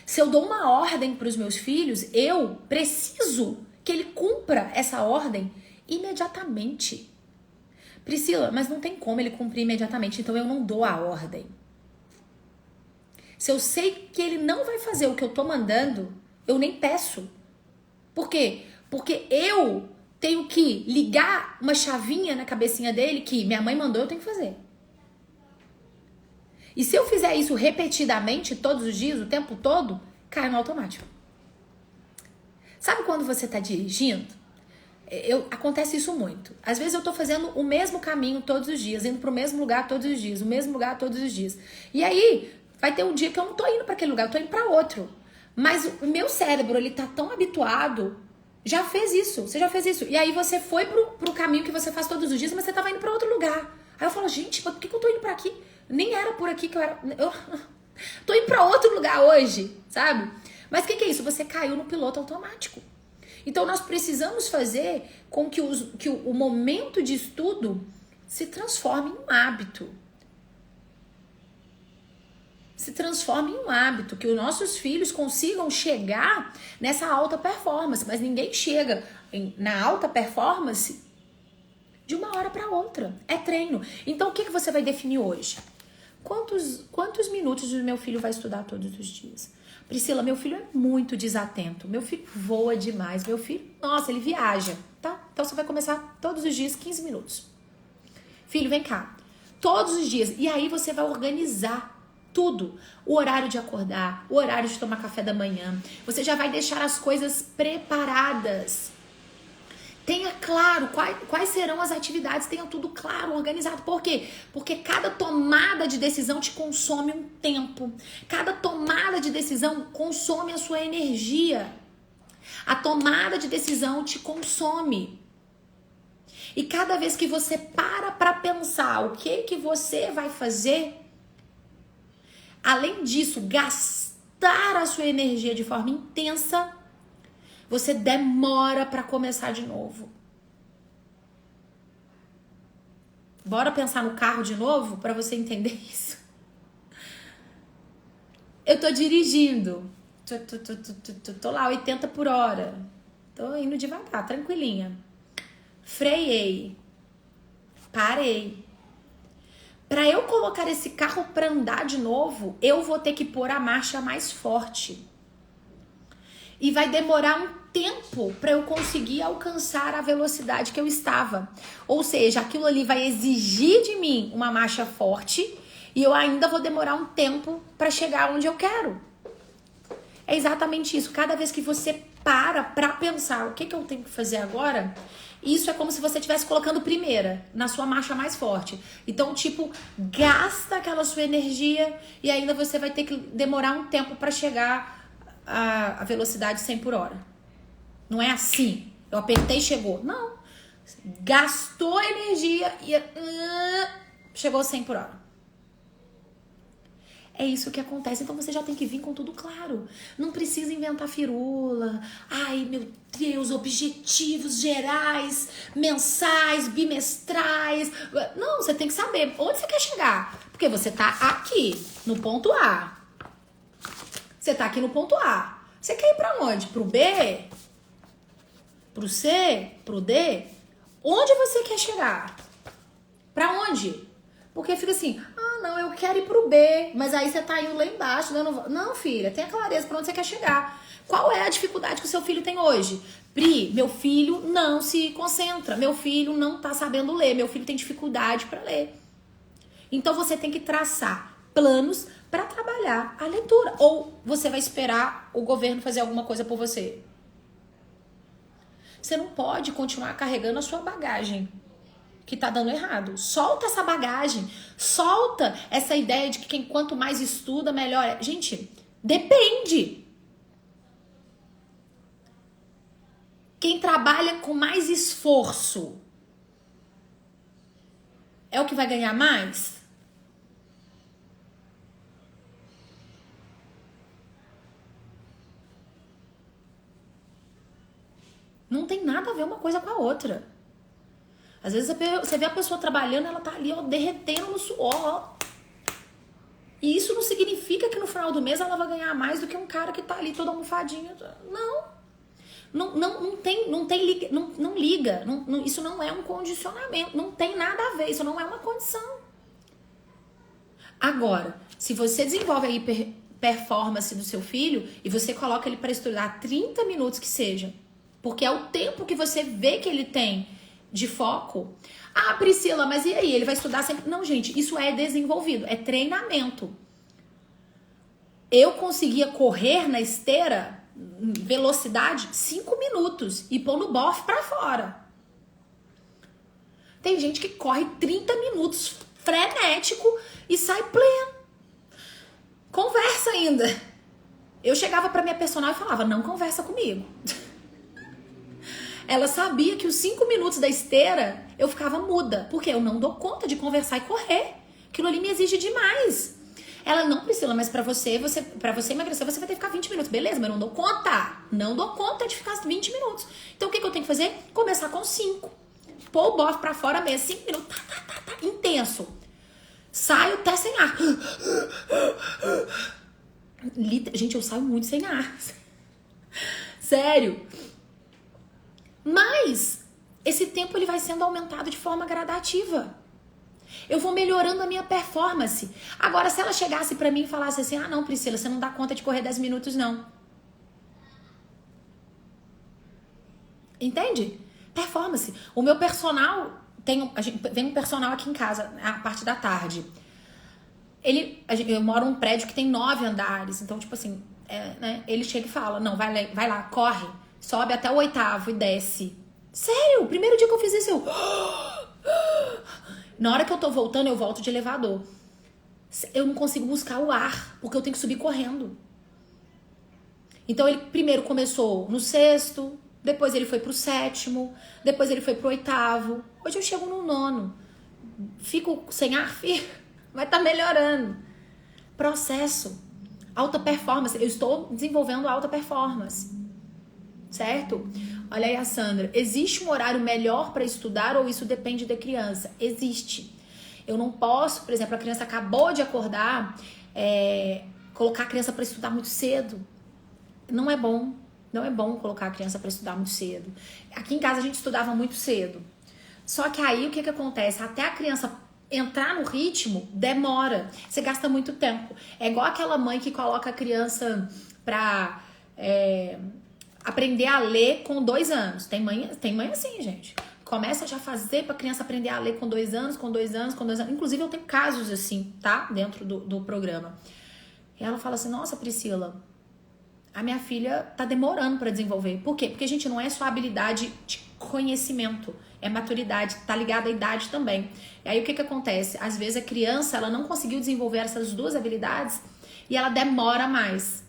Se eu dou uma ordem para os meus filhos, eu preciso que ele cumpra essa ordem imediatamente. Priscila, mas não tem como ele cumprir imediatamente, então eu não dou a ordem. Se eu sei que ele não vai fazer o que eu tô mandando, eu nem peço. Por quê? Porque eu tenho que ligar uma chavinha na cabecinha dele que minha mãe mandou, eu tenho que fazer. E se eu fizer isso repetidamente, todos os dias, o tempo todo, cai no automático. Sabe quando você tá dirigindo? Acontece isso muito. Às vezes eu tô fazendo o mesmo caminho todos os dias, indo pro mesmo lugar todos os dias, o mesmo lugar todos os dias. E aí, vai ter um dia que eu não tô indo pra aquele lugar, eu tô indo pra outro. Mas o meu cérebro, ele tá tão habituado, já fez isso, você já fez isso. E aí você foi pro caminho que você faz todos os dias, mas você tava indo pra outro lugar. Aí eu falo, gente, por que eu tô indo pra aqui? Nem era por aqui que eu era... Eu tô indo pra outro lugar hoje, sabe? Mas o que é isso? Você caiu no piloto automático. Então nós precisamos fazer com que o momento de estudo se transforme em um hábito. Se transforme em um hábito, que os nossos filhos consigam chegar nessa alta performance. Mas ninguém chega na alta performance de uma hora para outra. É treino. Então o que você vai definir hoje? Quantos minutos o meu filho vai estudar todos os dias? Priscila, meu filho é muito desatento. Meu filho voa demais. Meu filho, nossa, ele viaja, tá? Então você vai começar todos os dias 15 minutos. Filho, vem cá. Todos os dias. E aí você vai organizar tudo. O horário de acordar, o horário de tomar café da manhã. Você já vai deixar as coisas preparadas. Tenha claro quais serão as atividades, tenha tudo claro, organizado. Por quê? Porque cada tomada de decisão te consome um tempo. Cada tomada de decisão consome a sua energia. A tomada de decisão te consome. E cada vez que você para pensar o que você vai fazer, além disso, gastar a sua energia de forma intensa, você demora para começar de novo. Bora pensar no carro de novo para você entender isso. Eu tô dirigindo. Tô lá 80 por hora. Tô indo devagar, tranquilinha. Freiei. Parei. Para eu colocar esse carro para andar de novo, eu vou ter que pôr a marcha mais forte. E vai demorar um tempo para eu conseguir alcançar a velocidade que eu estava. Ou seja, aquilo ali vai exigir de mim uma marcha forte e eu ainda vou demorar um tempo para chegar onde eu quero. É exatamente isso. Cada vez que você para pensar o que eu tenho que fazer agora, isso é como se você estivesse colocando primeira na sua marcha mais forte. Então, tipo, gasta aquela sua energia e ainda você vai ter que demorar um tempo para chegar a velocidade 100 por hora. Não é assim. Eu apertei e chegou. Não. Gastou energia e chegou 100 por hora. É isso que acontece. Então você já tem que vir com tudo claro. Não precisa inventar firula. Ai, meu Deus, objetivos gerais, mensais, bimestrais. Não, você tem que saber onde você quer chegar. Porque você tá aqui, no ponto A. Você tá aqui no ponto A. Você quer ir pra onde? Pro B? Pro C? Pro D? Onde você quer chegar? Pra onde? Porque fica assim, não, eu quero ir pro B, mas aí você tá indo lá embaixo. Não, filha, tenha clareza pra onde você quer chegar. Qual é a dificuldade que o seu filho tem hoje? Pri, meu filho não se concentra, meu filho não tá sabendo ler, meu filho tem dificuldade pra ler. Então você tem que traçar planos para trabalhar a leitura. Ou você vai esperar o governo fazer alguma coisa por você. Você não pode continuar carregando a sua bagagem que tá dando errado. Solta essa bagagem. Solta essa ideia de que quanto mais estuda, melhor é. Gente, depende. Quem trabalha com mais esforço é o que vai ganhar mais? Não tem nada a ver uma coisa com a outra. Às vezes você vê a pessoa trabalhando, ela tá ali, ó, derretendo no suor, ó. E isso não significa que no final do mês ela vai ganhar mais do que um cara que tá ali todo almofadinho. Não liga. Isso não é um condicionamento. Não tem nada a ver. Isso não é uma condição. Agora, se você desenvolve a performance do seu filho e você coloca ele para estudar 30 minutos que seja, porque é o tempo que você vê que ele tem de foco. Ah, Priscila, mas e aí? Ele vai estudar sempre? Não, gente, isso é desenvolvido, é treinamento. Eu conseguia correr na esteira, velocidade, 5 minutos e pôr no bofe pra fora. Tem gente que corre 30 minutos frenético e sai pleno. Conversa ainda. Eu chegava pra minha personal e falava, não conversa comigo. Ela sabia que os 5 minutos da esteira eu ficava muda, porque eu não dou conta de conversar e correr. Aquilo ali me exige demais. Ela, não, Priscila, mas pra você emagrecer, você vai ter que ficar 20 minutos. Beleza, mas eu não dou conta. Não dou conta de ficar 20 minutos. Então o que eu tenho que fazer? Começar com 5. Pôr o bofe pra fora mesmo, 5 minutos. Tá, intenso. Saio até sem ar. Gente, eu saio muito sem ar. Sério. Mas esse tempo ele vai sendo aumentado de forma gradativa. Eu vou melhorando a minha performance. Agora, se ela chegasse pra mim e falasse assim, não, Priscila, você não dá conta de correr 10 minutos, não. Entende? Performance. O meu personal, vem um personal aqui em casa, a parte da tarde. Eu moro num prédio que tem 9 andares, então, tipo assim, né, ele chega e fala, não, vai lá, corre. Sobe até o 8º e desce. Sério, o primeiro dia que eu fiz isso, na hora que eu tô voltando, eu volto de elevador. Eu não consigo buscar o ar, porque eu tenho que subir correndo. Então ele primeiro começou no 6º, depois ele foi pro 7º, depois ele foi pro 8º. Hoje eu chego no 9º. Fico sem ar, mas tá melhorando. Processo. Alta performance. Eu estou desenvolvendo alta performance. Certo? Olha aí a Sandra. Existe um horário melhor para estudar ou isso depende da criança? Existe. Eu não posso, por exemplo, a criança acabou de acordar, colocar a criança para estudar muito cedo. Não é bom. Não é bom colocar a criança para estudar muito cedo. Aqui em casa a gente estudava muito cedo. Só que aí o que acontece? Até a criança entrar no ritmo, demora. Você gasta muito tempo. É igual aquela mãe que coloca a criança para aprender a ler com 2 anos. Tem mãe assim, gente. Começa já a fazer pra criança aprender a ler com 2 anos, com 2 anos, com 2 anos. Inclusive, eu tenho casos assim, tá? Dentro do programa. E ela fala assim, nossa, Priscila, a minha filha tá demorando pra desenvolver. Por quê? Porque, gente, não é só habilidade de conhecimento, é maturidade, tá ligada à idade também. E aí, o que acontece? Às vezes, a criança, ela não conseguiu desenvolver essas 2 habilidades e ela demora mais.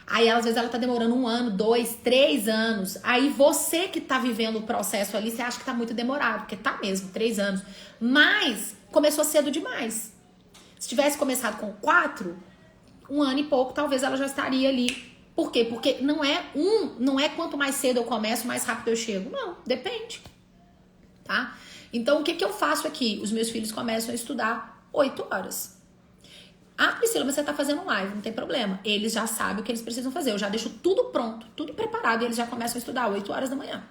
Aí, às vezes, ela tá demorando 1 ano, 2, 3 anos. Aí, você que tá vivendo o processo ali, você acha que tá muito demorado. Porque tá mesmo, 3 anos. Mas, começou cedo demais. Se tivesse começado com 4, 1 ano e pouco, talvez ela já estaria ali Por quê? Porque não é quanto mais cedo eu começo, mais rápido eu chego. Não, depende. Tá? Então, o que eu faço aqui? Os meus filhos começam a estudar 8 horas. Ah, Priscila, mas você tá fazendo live, não tem problema. Eles já sabem o que eles precisam fazer. Eu já deixo tudo pronto, tudo preparado e eles já começam a estudar 8 horas da manhã.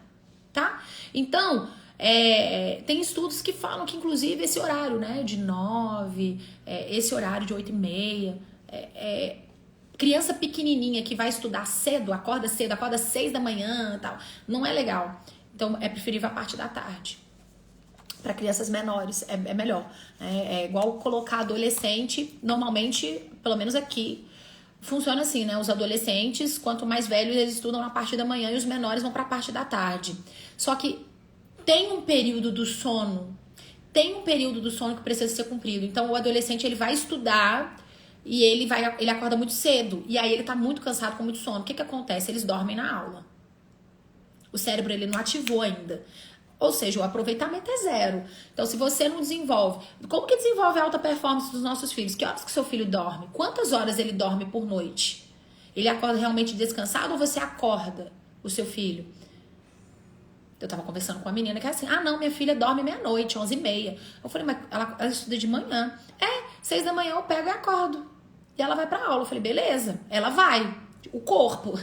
Tá? Então, tem estudos que falam que, inclusive, esse horário, né, de 9, esse horário de 8h30, criança pequenininha que vai estudar cedo, acorda 6 da manhã e tal, não é legal. Então, é preferível a parte da tarde. Para crianças menores, é melhor. É igual colocar adolescente, normalmente, pelo menos aqui, funciona assim, né? Os adolescentes, quanto mais velhos, eles estudam na parte da manhã e os menores vão para a parte da tarde. Só que tem um período do sono, que precisa ser cumprido. Então, o adolescente, ele vai estudar e ele acorda muito cedo. E aí, ele tá muito cansado, com muito sono. O que acontece? Eles dormem na aula. O cérebro, ele não ativou ainda. Ou seja, o aproveitamento é zero. Então, se você não desenvolve... Como que desenvolve a alta performance dos nossos filhos? Que horas que seu filho dorme? Quantas horas ele dorme por noite? Ele acorda realmente descansado ou você acorda o seu filho? Eu tava conversando com uma menina que é assim, não, minha filha dorme meia-noite, 11h30. Eu falei, mas ela estuda de manhã. 6 da manhã eu pego e acordo. E ela vai pra aula. Eu falei, beleza, ela vai. O corpo.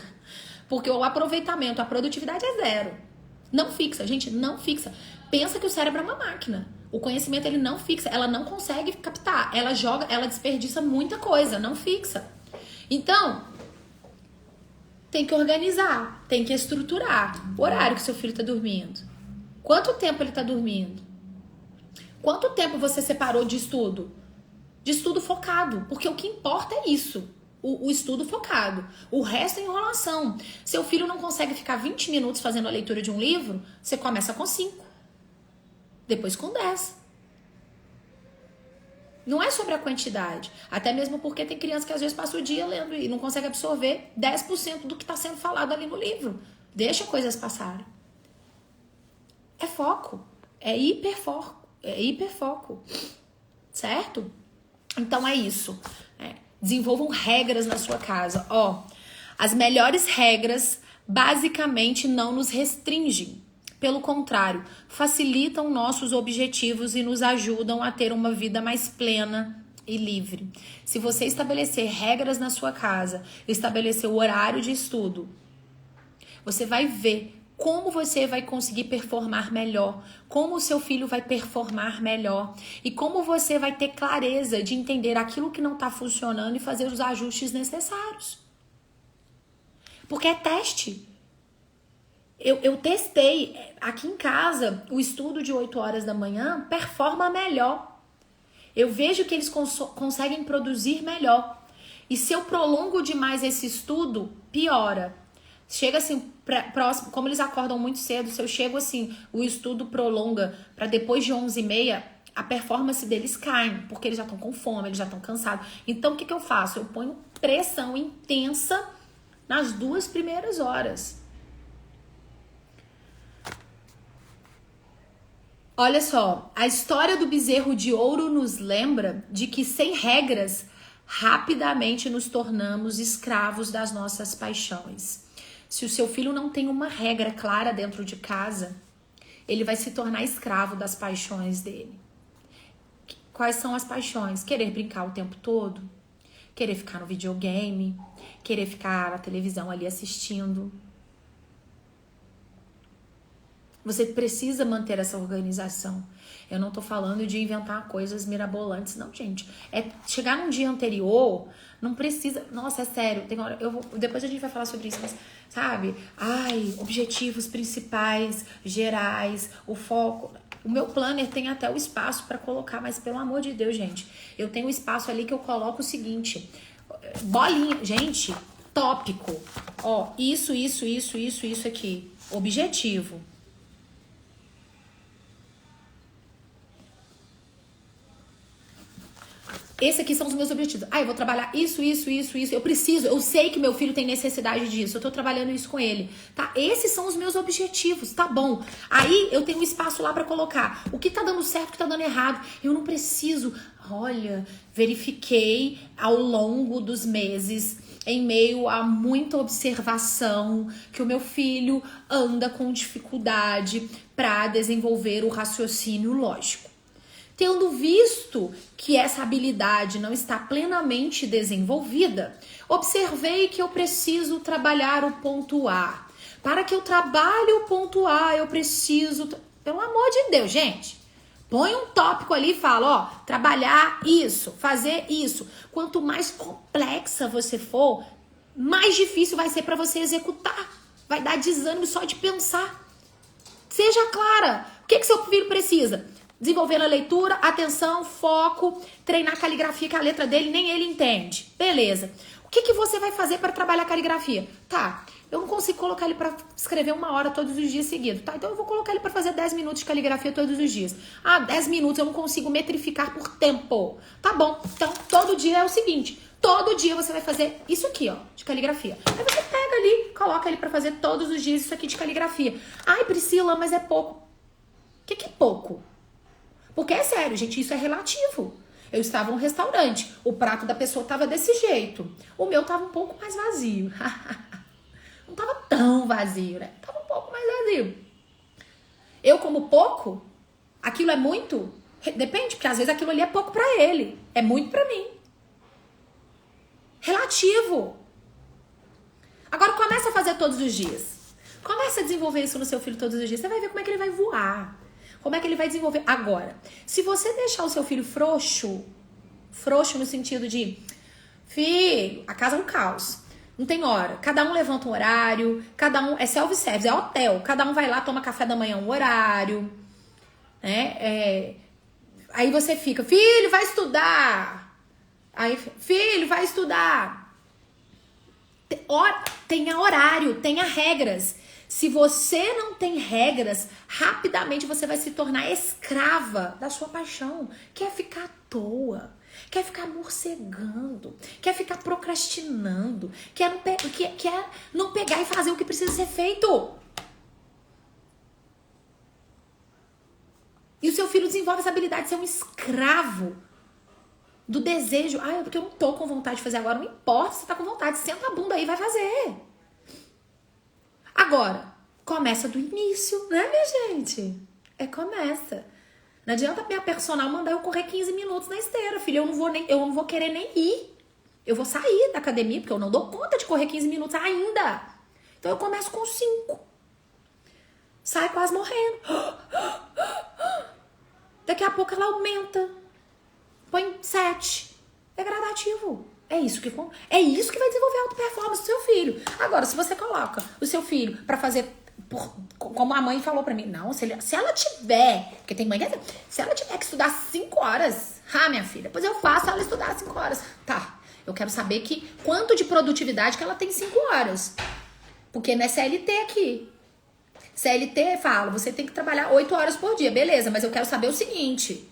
Porque o aproveitamento, a produtividade é zero. Não fixa, gente, não fixa. Pensa que o cérebro é uma máquina. O conhecimento, ele não fixa. Ela não consegue captar. Ela joga, ela desperdiça muita coisa, não fixa. Então, tem que organizar, tem que estruturar o horário que seu filho tá dormindo. Quanto tempo ele tá dormindo? Quanto tempo você separou de estudo? De estudo focado. Porque o que importa é isso. O estudo focado. O resto é enrolação. Seu filho não consegue ficar 20 minutos fazendo a leitura de um livro, você começa com 5. Depois com 10. Não é sobre a quantidade. Até mesmo porque tem criança que às vezes passa o dia lendo e não consegue absorver 10% do que está sendo falado ali no livro. Deixa coisas passarem. É foco. É hiperfoco. É hiperfoco. Certo? Então é isso. Desenvolvam regras na sua casa. As melhores regras basicamente não nos restringem. Pelo contrário, facilitam nossos objetivos e nos ajudam a ter uma vida mais plena e livre. Se você estabelecer regras na sua casa, estabelecer o horário de estudo, você vai ver como você vai conseguir performar melhor, como o seu filho vai performar melhor e como você vai ter clareza de entender aquilo que não está funcionando e fazer os ajustes necessários. Porque é teste. Eu testei aqui em casa, o estudo de 8 horas da manhã performa melhor. Eu vejo que eles conseguem produzir melhor. E se eu prolongo demais esse estudo, piora. Chega assim, próximo, como eles acordam muito cedo, se eu chego assim, o estudo prolonga para depois de 11h30, a performance deles cai, porque eles já estão com fome, eles já estão cansados. Então, o que eu faço? Eu ponho pressão intensa nas 2 primeiras horas. Olha só, a história do bezerro de ouro nos lembra de que sem regras, rapidamente nos tornamos escravos das nossas paixões. Se o seu filho não tem uma regra clara dentro de casa, ele vai se tornar escravo das paixões dele. Quais são as paixões? Querer brincar o tempo todo, querer ficar no videogame, querer ficar na televisão ali assistindo. Você precisa manter essa organização. Eu não tô falando de inventar coisas mirabolantes, não, gente. É chegar num dia anterior, não precisa... Nossa, é sério. Tem hora, depois a gente vai falar sobre isso, mas, sabe? Objetivos principais, gerais, o foco... O meu planner tem até o espaço para colocar, mas pelo amor de Deus, gente, eu tenho um espaço ali que eu coloco o seguinte, bolinha, gente, tópico, isso aqui, objetivo. Esse aqui são os meus objetivos. Eu vou trabalhar isso. Eu sei que meu filho tem necessidade disso. Eu tô trabalhando isso com ele, tá? Esses são os meus objetivos, tá bom? Aí eu tenho um espaço lá pra colocar o que tá dando certo, o que tá dando errado. Eu não preciso... Olha, verifiquei ao longo dos meses em meio a muita observação que o meu filho anda com dificuldade para desenvolver o raciocínio lógico. Tendo visto que essa habilidade não está plenamente desenvolvida, observei que eu preciso trabalhar o ponto A. Para que eu trabalhe o ponto A, eu preciso... Pelo amor de Deus, gente. Põe um tópico ali e fala, ó, trabalhar isso, fazer isso. Quanto mais complexa você for, mais difícil vai ser para você executar. Vai dar desânimo só de pensar. Seja clara. O que seu filho precisa? Desenvolver a leitura, atenção, foco, treinar a caligrafia, que a letra dele nem ele entende. Beleza. O que você vai fazer para trabalhar a caligrafia? Tá, eu não consigo colocar ele para escrever 1 hora todos os dias seguidos. Tá, então eu vou colocar ele para fazer 10 minutos de caligrafia todos os dias. Ah, 10 minutos eu não consigo metrificar por tempo. Tá bom, então todo dia é o seguinte. Todo dia você vai fazer isso aqui, ó, de caligrafia. Aí você pega ali, coloca ele para fazer todos os dias isso aqui de caligrafia. Ai, Priscila, mas é pouco. O que é pouco? Porque é sério, gente, isso é relativo. Eu estava num restaurante, o prato da pessoa estava desse jeito. O meu estava um pouco mais vazio. Não estava tão vazio, né? Estava um pouco mais vazio. Eu como pouco, aquilo é muito? Depende, porque às vezes aquilo ali é pouco para ele. É muito para mim. Relativo. Agora começa a fazer todos os dias. Começa a desenvolver isso no seu filho todos os dias. Você vai ver como é que ele vai voar. Como é que ele vai desenvolver? Agora, se você deixar o seu filho frouxo no sentido de, filho, a casa é um caos, não tem hora, cada um levanta um horário, cada um, é self-service, é hotel, cada um vai lá, toma café da manhã um horário, né? Aí você fica, filho, vai estudar. Aí, filho, vai estudar. Tenha horário, tenha regras. Se você não tem regras, rapidamente você vai se tornar escrava da sua paixão. Quer ficar à toa, quer ficar morcegando, quer ficar procrastinando, quer não pegar e fazer o que precisa ser feito. E o seu filho desenvolve essa habilidade de ser um escravo do desejo. Ah, é porque eu não tô com vontade de fazer agora. Não importa se você tá com vontade, senta a bunda aí e vai fazer. Agora, começa do início, né, minha gente? Começa. Não adianta minha personal mandar eu correr 15 minutos na esteira, filho. Eu não vou querer nem ir. Eu vou sair da academia, porque eu não dou conta de correr 15 minutos ainda. Então eu começo com 5. Sai quase morrendo. Daqui a pouco ela aumenta. Põe 7. É gradativo. É isso que vai desenvolver a auto-performance do seu filho. Agora, se você coloca o seu filho pra fazer, como a mãe falou pra mim, não, se ela tiver, porque tem mãe que se ela tiver que estudar 5 horas, minha filha, depois eu faço ela estudar 5 horas. Tá, eu quero saber quanto de produtividade que ela tem 5 horas. Porque não é CLT aqui. CLT fala, você tem que trabalhar 8 horas por dia, beleza, mas eu quero saber o seguinte,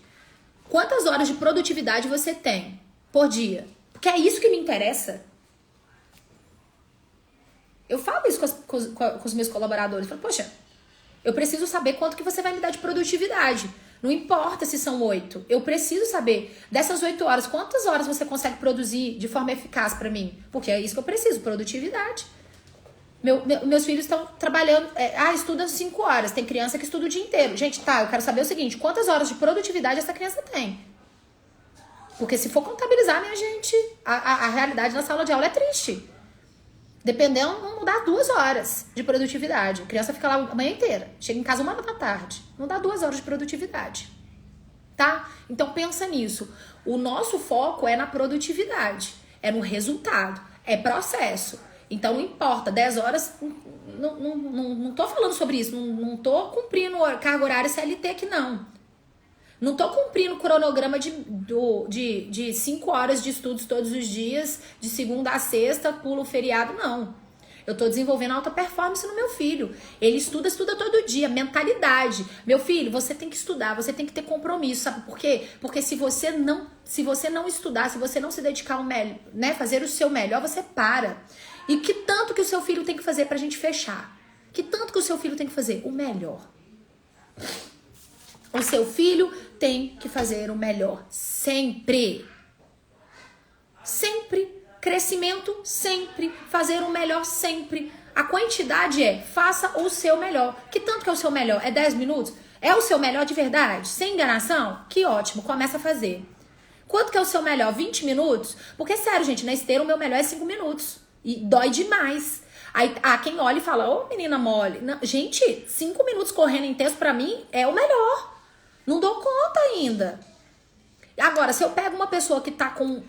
quantas horas de produtividade você tem por dia? Porque é isso que me interessa. Eu falo isso com os meus colaboradores. Eu falo, poxa, eu preciso saber quanto que você vai me dar de produtividade. Não importa se são 8. Eu preciso saber, dessas 8 horas, quantas horas você consegue produzir de forma eficaz pra mim? Porque é isso que eu preciso, produtividade. Meus filhos estão trabalhando, estudam 5 horas. Tem criança que estuda o dia inteiro. Gente, tá, eu quero saber o seguinte, quantas horas de produtividade essa criança tem? Porque se for contabilizar, minha gente, a realidade na sala de aula é triste. Dependendo, não dá 2 horas de produtividade. A criança fica lá a manhã inteira. Chega em casa 1 hora da tarde. Não dá 2 horas de produtividade. Tá? Então pensa nisso. O nosso foco é na produtividade. É no resultado. É processo. Então não importa. 10 horas... Não tô falando sobre isso. Não tô cumprindo carga horária CLT aqui, não. Não tô cumprindo o cronograma de 5 horas de estudos todos os dias, de segunda a sexta, pulo o feriado, não. Eu tô desenvolvendo alta performance no meu filho. Ele estuda todo dia, mentalidade. Meu filho, você tem que estudar, você tem que ter compromisso, sabe por quê? Porque se você não estudar, se você não se dedicar ao melhor, né, fazer o seu melhor, você para. E que tanto que o seu filho tem que fazer pra gente fechar? Que tanto que o seu filho tem que fazer? O melhor. O seu filho tem que fazer o melhor sempre. Sempre. Crescimento sempre, fazer o melhor sempre. A quantidade faça o seu melhor. Que tanto que é o seu melhor? É 10 minutos? É o seu melhor de verdade? Sem enganação? Que ótimo, começa a fazer. Quanto que é o seu melhor? 20 minutos? Porque, sério, gente, na esteira o meu melhor é 5 minutos. E dói demais. Aí quem olha e fala, ô menina mole. Não, gente, 5 minutos correndo em texto pra mim é o melhor. Não dou conta ainda. Agora, se eu pego uma pessoa que tá com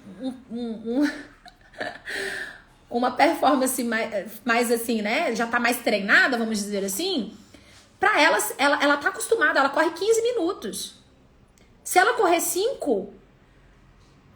uma performance mais assim, né? Já tá mais treinada, vamos dizer assim. Pra ela tá acostumada, ela corre 15 minutos. Se ela correr 5...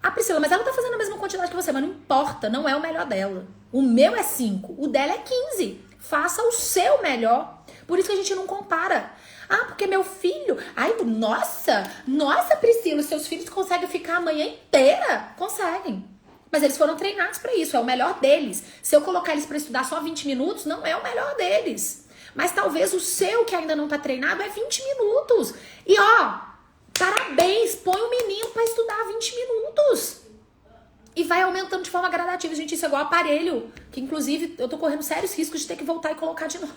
Ah, Priscila, mas ela tá fazendo a mesma quantidade que você, mas não importa, não é o melhor dela. O meu é 5, o dela é 15. Faça o seu melhor. Por isso que a gente não compara. Ah, porque meu filho... Ai, nossa, Priscila, seus filhos conseguem ficar a manhã inteira? Conseguem. Mas eles foram treinados pra isso, é o melhor deles. Se eu colocar eles pra estudar só 20 minutos, não é o melhor deles. Mas talvez o seu, que ainda não tá treinado, é 20 minutos. E ó, parabéns, põe o menino pra estudar 20 minutos. E vai aumentando de forma gradativa. Gente, isso é igual aparelho, que inclusive eu tô correndo sérios riscos de ter que voltar e colocar de novo.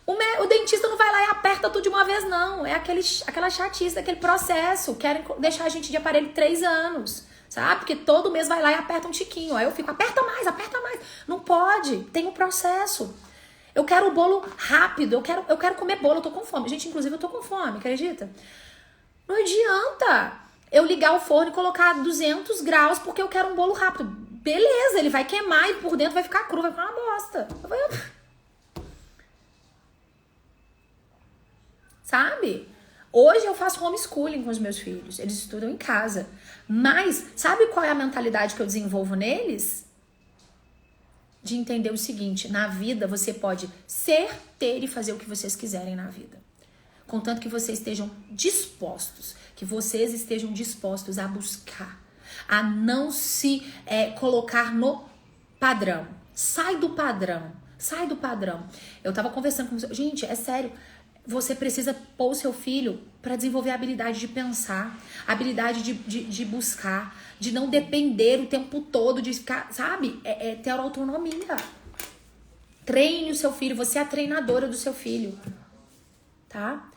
O dentista não vai lá e aperta tudo de uma vez, não. É aquela chatice daquele processo. Querem deixar a gente de aparelho 3 anos, sabe? Porque todo mês vai lá e aperta um tiquinho. Aí eu fico, aperta mais, aperta mais. Não pode, tem um processo. Eu quero o bolo rápido, eu quero comer bolo, eu tô com fome. Gente, inclusive eu tô com fome, acredita? Não adianta eu ligar o forno e colocar 200 graus porque eu quero um bolo rápido. Beleza, ele vai queimar e por dentro vai ficar cru, vai ficar uma bosta. Sabe? Hoje eu faço homeschooling com os meus filhos. Eles estudam em casa. Mas, sabe qual é a mentalidade que eu desenvolvo neles? De entender o seguinte, na vida você pode ser, ter e fazer o que vocês quiserem na vida. Contanto que vocês estejam dispostos, que vocês estejam dispostos a buscar, a não se colocar no padrão. Sai do padrão, sai do padrão. Eu tava conversando com... Gente, é sério, você precisa pôr o seu filho para desenvolver a habilidade de pensar, a habilidade de buscar, de não depender o tempo todo, de ficar, sabe? Ter autonomia. Treine o seu filho, você é a treinadora do seu filho, tá?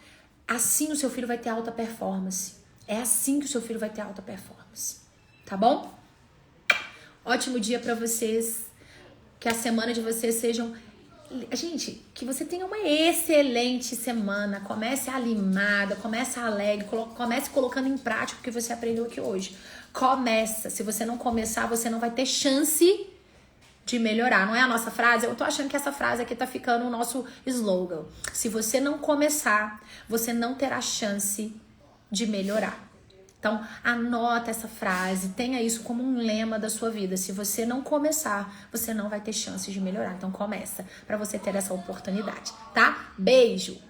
Assim o seu filho vai ter alta performance. É assim que o seu filho vai ter alta performance, tá bom? Ótimo dia pra vocês, que a semana de vocês sejam... Gente, que você tenha uma excelente semana. Comece animada, comece alegre, comece colocando em prática o que você aprendeu aqui hoje. Começa. Se você não começar, você não vai ter chance de melhorar. Não é a nossa frase? Eu tô achando que essa frase aqui tá ficando o nosso slogan. Se você não começar, você não terá chance de melhorar. Então, anota essa frase, tenha isso como um lema da sua vida. Se você não começar, você não vai ter chance de melhorar. Então, começa para você ter essa oportunidade, tá? Beijo!